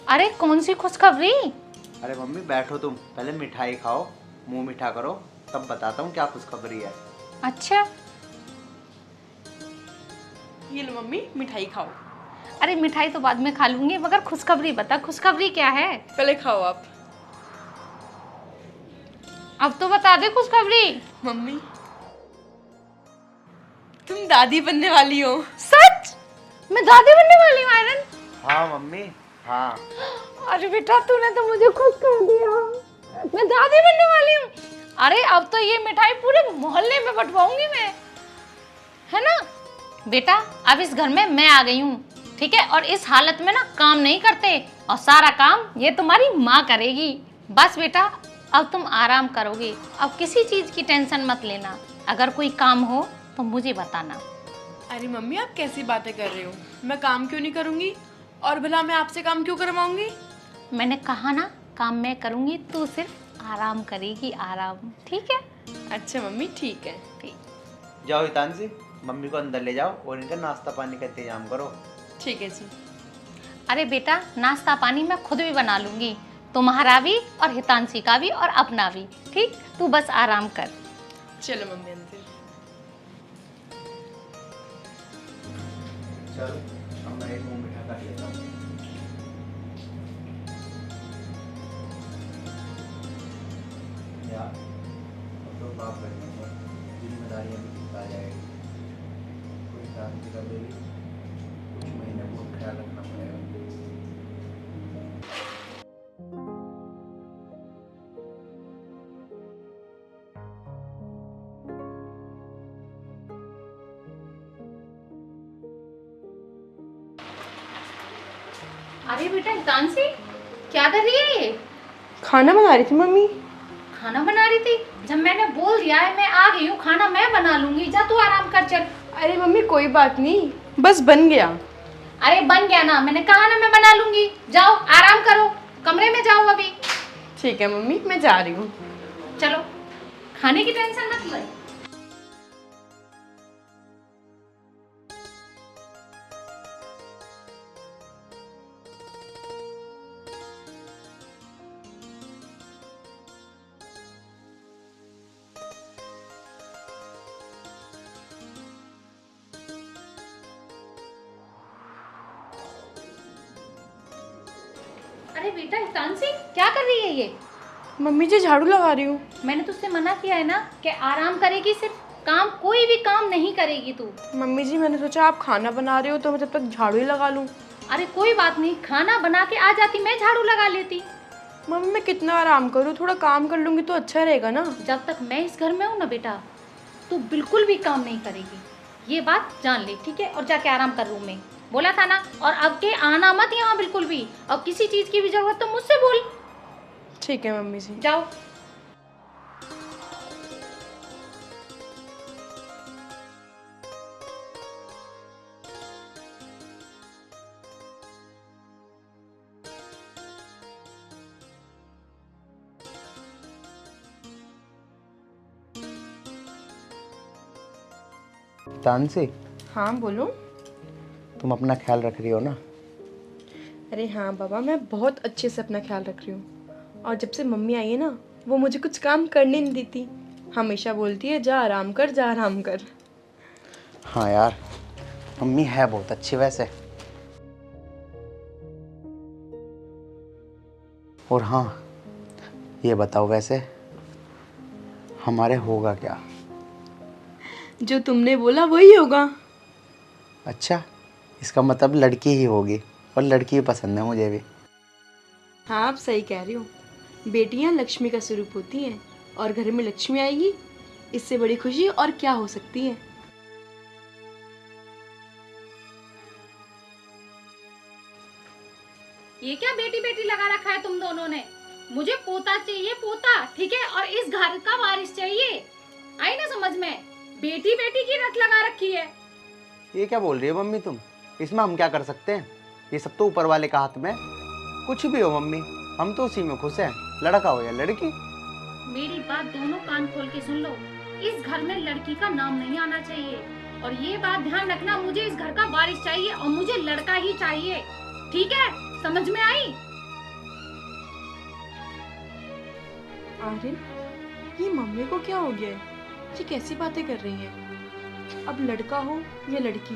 अरे कौन सी खुशखबरी? अरे मम्मी बैठो तुम, पहले मिठाई खाओ, मुंह मीठा करो, तब बताता हूँ क्या खुशखबरी है। अच्छा ये लो मम्मी मिठाई खाओ। अरे मिठाई तो बाद में खा लूंगी, मगर खुशखबरी बता, खुशखबरी क्या है? पहले खाओ आप। अब तो बता दे खुशखबरी। मम्मी तुम दादी बनने वाली हो। सच? मैं दादी बनने वाली हूँ आयरन? हाँ मम्मी हाँ। अरे बेटा तूने तो मुझे खुश कर दिया, मैं दादी बनने वाली हूँ। अरे अब तो ये मिठाई पूरे मोहल्ले में बंटवाऊंगी मैं, है ना बेटा? अब इस घर में मैं आ गई हूँ, ठीक है? और इस हालत में ना काम नहीं करते, और सारा काम ये तुम्हारी माँ करेगी। बस बेटा अब तुम आराम करोगे, अब किसी चीज की टेंशन मत लेना। अगर कोई काम हो तो मुझे बताना। अरे मम्मी आप कैसी बातें कर रहे हो, मैं काम क्यों नहीं करूंगी? और भला मैं आपसे काम क्यों करवाऊंगी? मैंने कहा ना काम मैं करूंगी, तू सिर्फ आराम करेगी, आराम, ठीक है? अच्छा मम्मी ठीक है। ठीक। जाओ हितांशी, मम्मी को अंदर ले जाओ और इनका नाश्ता पानी का इंतजाम करो। ठीक है जी। अरे बेटा नाश्ता पानी मैं खुद भी बना लूंगी, तुम्हारा भी और हितांशी का भी और अपना भी, ठीक? तू बस आराम कर। चलो मम्मी अंदर। चलो अब मैं एक मुंह मीठा कर लेता हूँ। यार, अब तो बाप बनने पर जिम्मेदारियां भी निभा जाएगी। कोई शादी कर लेगी, कुछ महीने को ख्याल रखना पड़ेगा। अरे बेटा हितांशी, क्या कर रही है ये? खाना बना रही थी मम्मी। खाना बना रही थी? जब मैंने बोल दिया है मैं आ गई हूँ, खाना मैं बना लूंगी, जा तू आराम कर चल। अरे मम्मी कोई बात नहीं, बस बन गया। अरे बन गया ना, मैंने कहा ना मैं बना लूंगी। जाओ आराम करो, कमरे में जाओ अभी। ठीक है मम्मी, मैं जा रही हूँ। चलो, खाने की टेंशन मत ले। अरे बेटा हितांशी, क्या कर रही है ये? मम्मी जी झाड़ू लगा रही हूँ। मैंने तुझसे मना किया है ना कि आराम करेगी, सिर्फ काम, कोई भी काम नहीं करेगी तू। मम्मी जी मैंने सोचा आप खाना बना रहे हो तो मैं जब तक झाड़ू ही लगा लूँ। अरे कोई बात नहीं, खाना बना के आ जाती, मैं झाड़ू लगा लेती। मम्मी मैं कितना आराम करूँ, थोड़ा काम कर लूँगी तो अच्छा रहेगा ना। जब तक मैं इस घर में हूँ ना बेटा, तू बिल्कुल भी काम नहीं करेगी, ये बात जान ले, ठीक है? और जाके आराम कर रूम में, बोला था ना। और अब के आना मत यहाँ बिल्कुल भी, और किसी चीज की भी जरूरत तो मुझसे बोल। ठीक है मम्मी जी। जाओ। तानसी, हाँ बोलो। तुम अपना ख्याल रख रही हो ना? अरे हाँ बाबा, मैं बहुत अच्छे से अपना ख्याल रख रही हूँ। और जब से मम्मी आई है ना, वो मुझे कुछ काम करने नहीं देती, हमेशा बोलती है जा आराम कर, जा आराम कर। हाँ यार, मम्मी है बहुत अच्छी वैसे। और हाँ, ये बताओ वैसे हमारे होगा क्या? जो तुमने बोला वही होगा। अच्छा, इसका मतलब लड़की ही होगी, और लड़की ही पसंद है मुझे भी। हाँ आप सही कह रही हो, बेटियां लक्ष्मी का स्वरूप होती हैं, और घर में लक्ष्मी आएगी, इससे बड़ी खुशी और क्या हो सकती है। ये क्या बेटी बेटी लगा रखा है तुम दोनों ने? मुझे पोता चाहिए, पोता, ठीक है? और इस घर का वारिस चाहिए। आई ना समझ में? बेटी बेटी की रट लगा रखी है। ये क्या बोल रही हो मम्मी तुम? इसमें हम क्या कर सकते हैं? ये सब तो ऊपर वाले का हाथ में। कुछ भी हो मम्मी, हम तो उसी में खुश हैं, लड़का हो या लड़की। मेरी बात दोनों कान खोल के सुन लो, इस घर में लड़की का नाम नहीं आना चाहिए। और ये बात ध्यान रखना, मुझे इस घर का वारिस चाहिए और मुझे लड़का ही चाहिए, ठीक है? समझ में आई? आर्यन, ये मम्मी को क्या हो गया है? ये कैसी बातें कर रही हैं? अब लड़का हो या लड़की,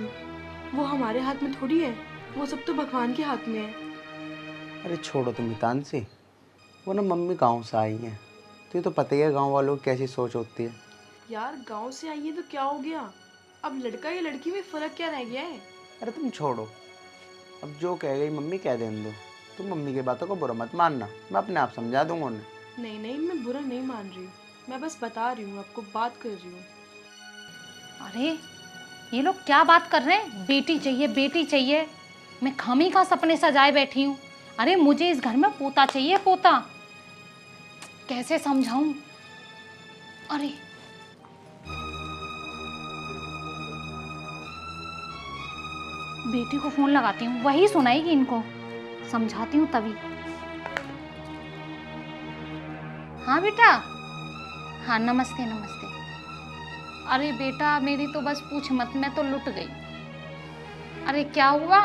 वो हमारे हाथ में थोड़ी है, वो सब तो भगवान के हाथ में है। अरे छोड़ो तुम हितांशी, वो ना मम्मी गांव से आई हैं, तो ये तो पता ही है गांव वालों की कैसी सोच होती है। यार गांव से आई है तो क्या हो गया? अब लड़का या लड़की में फर्क क्या रह गया है? अरे तुम छोड़ो, अब जो कह गई मम्मी कह देने दो। तुम मम्मी की बातों को बुरा मत मानना, मैं अपने आप समझा दूंगा उन्हें। नहीं नहीं, मैं बुरा नहीं मान रही हूँ, मैं बस बता रही हूँ, आपको बात कर रही हूँ। अरे ये लोग क्या बात कर रहे हैं? बेटी चाहिए, बेटी चाहिए। मैं खामी का सपने सजाए बैठी हूँ। अरे मुझे इस घर में पोता चाहिए, पोता। कैसे समझाऊं? अरे बेटी को फोन लगाती हूँ, वही सुनाएगी इनको, समझाती हूँ तभी। हाँ बेटा। हाँ नमस्ते नमस्ते। अरे बेटा मेरी तो बस पूछ मत, मैं तो लुट गई। अरे क्या हुआ?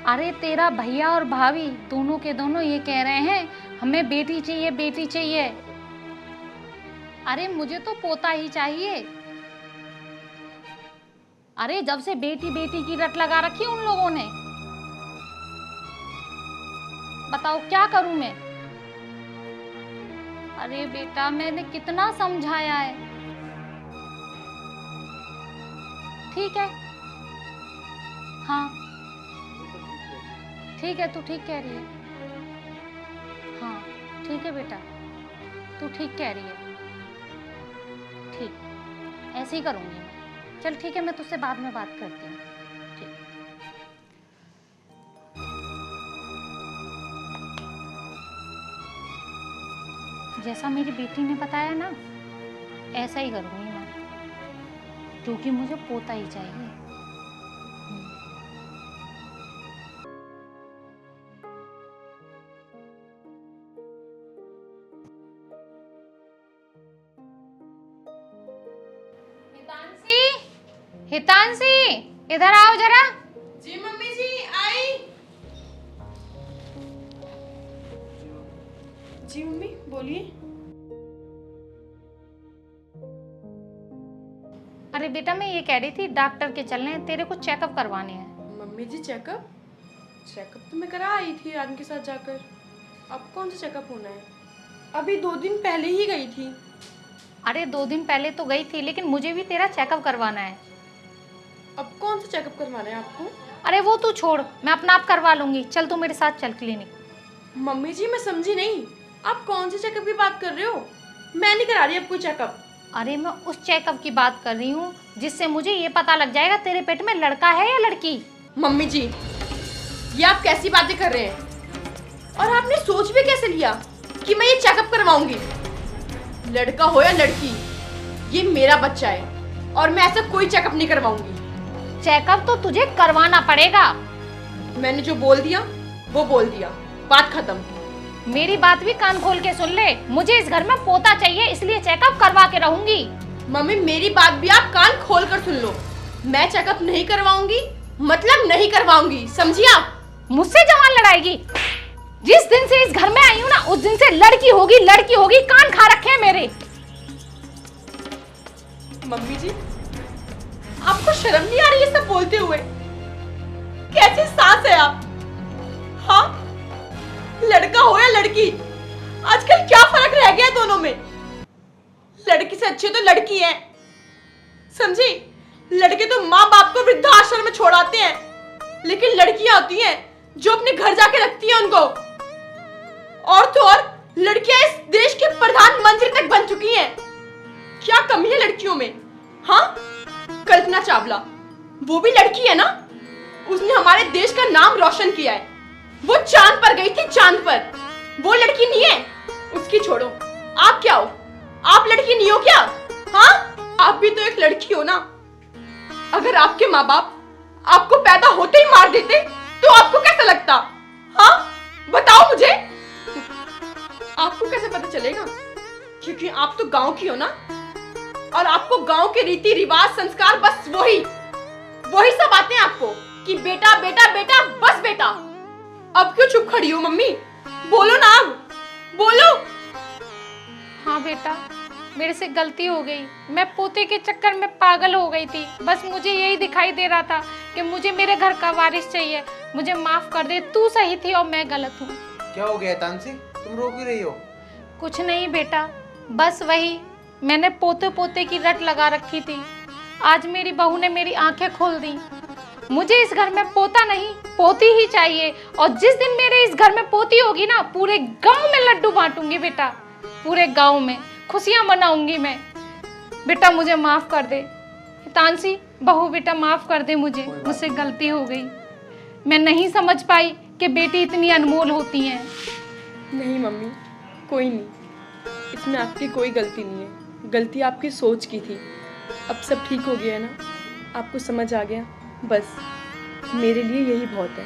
अरे तेरा भैया और भाभी दोनों के दोनों ये कह रहे हैं हमें बेटी चाहिए, बेटी चाहिए। अरे मुझे तो पोता ही चाहिए। अरे जब से बेटी बेटी की रट लगा रखी उन लोगों ने, बताओ क्या करूं मैं? अरे बेटा मैंने कितना समझाया है। ठीक है, हाँ ठीक है, तू ठीक कह रही है। हाँ ठीक है बेटा, तू ठीक कह रही है। ठीक, ऐसे ही करूँगी मैं। चल ठीक है, मैं तुझसे बाद में बात करती हूँ। ठीक। जैसा मेरी बेटी ने बताया ना, ऐसा ही करूँगी मैं, क्योंकि मुझे पोता ही चाहिए। हितांशी, इधर आओ जरा। जी मम्मी जी, आई। जी मम्मी बोलिए। अरे बेटा मैं ये कह रही थी, डॉक्टर के चलने हैं, तेरे को चेकअप करवाने हैं। मम्मी जी चेकअप तो मैं करा आई थी आर्यन के साथ जाकर। अब कौन सा चेकअप होना है? अभी 2 दिन पहले ही गई थी। अरे 2 दिन पहले तो गई थी, लेकिन मुझे भी तेरा चेकअप करवाना है। अब कौन सा चेकअप करवाना है आपको? अरे वो तू छोड़, मैं अपना आप करवा लूंगी। चल तू मेरे साथ चल क्लिनिक। मम्मी जी मैं समझी नहीं, आप कौन से चेकअप की बात कर रहे हो? मैं नहीं करा रही अब कोई चेकअप। अरे मैं उस चेकअप की बात कर रही हूँ जिससे मुझे ये पता लग जाएगा तेरे पेट में लड़का है या लड़की। मम्मी जी ये आप कैसी बातें कर रहे हैं? और आपने सोच भी कैसे लिया कि मैं ये चेकअप करवाऊंगी? लड़का हो या लड़की, ये मेरा बच्चा है और मैं ऐसा कोई चेकअप नहीं करवाऊंगी। चेकअप तो तुझे करवाना पड़ेगा। मैंने जो बोल दिया वो बोल दिया, बात खत्म। मेरी बात भी कान खोल के सुन ले, मुझे इस घर में पोता चाहिए, इसलिए चेकअप करवा के रहूंगी। मम्मी मेरी बात भी आप कान खोल कर सुन लो, मैं चेकअप नहीं करवाऊंगी, मतलब नहीं करवाऊंगी, समझी आप? मुझसे जवान लड़ाएगी? जिस दिन से इस घर में आई हूँ ना, उस दिन से लड़की होगी लड़की होगी, कान खा रखे हैं मेरे। मम्मी जी आपको शर्म नहीं आ रही ये सब बोलते हुए? कैसी सास है आप? हाँ, लड़का हो या लड़की, आजकल क्या फर्क रह गया दोनों में? लड़की से अच्छी तो लड़की है, समझी? लड़के तो माँ बाप को वृद्धाश्रम में छोड़ आते हैं, लेकिन लड़कियां होती हैं जो अपने घर जाके रखती हैं उनको। और तो और लड़कियां इस देश की प्रधानमंत्री तक बन चुकी हैं। क्या कमी है लड़कियों में? हाँ, कल्पना चावला वो भी लड़की है ना, उसने हमारे देश का नाम रोशन किया है। वो चांद पर गई थी, चांद पर। वो लड़की नहीं है, उसकी छोड़ो। आप क्या हो? आप लड़की नहीं हो क्या? हाँ, आप भी तो एक लड़की हो ना। अगर आपके माँ बाप आपको पैदा होते ही मार देते तो आपको कैसा लगता? हाँ बताओ मुझे। आपको कैसे पता चलेगा? क्योंकि आप तो गांव की हो ना, और आपको गांव के रीति रिवाज संस्कार बस वही सब आते हैं आपको कि बेटा बेटा बेटा, बस बेटा। अब क्यों चुप खड़ी हो मम्मी? बोलो ना, अब बोलो। हाँ बेटा, मेरे से गलती हो गई, मैं पोते के चक्कर में पागल हो गई थी। बस मुझे यही दिखाई दे रहा था कि मुझे मेरे घर का वारिस चाहिए। मुझे माफ कर दे, तू सही थी और मैं गलत हूँ। क्या हो गया तानसी, तुम रो क्यों रही हो? कुछ नहीं बेटा, बस वही, मैंने पोते पोते की रट लगा रखी थी। आज मेरी बहू ने मेरी आंखें खोल दी। मुझे इस घर में पोता नहीं, पोती ही चाहिए। और जिस दिन मेरे इस घर में पोती होगी ना, पूरे गांव में लड्डू बांटूंगी बेटा, पूरे गांव में खुशियां मनाऊंगी मैं। बेटा मुझे माफ कर दे। तानसी बहू बेटा माफ कर दे, मुझसे गलती हो गई। मैं नहीं समझ पाई कि बेटी इतनी अनमोल होती हैं। नहीं मम्मी, कोई नहीं, इसमें आपकी कोई गलती नहीं है। गलती आपकी सोच की थी। अब सब ठीक हो गया है ना, आपको समझ आ गया, बस मेरे लिए यही बहुत है।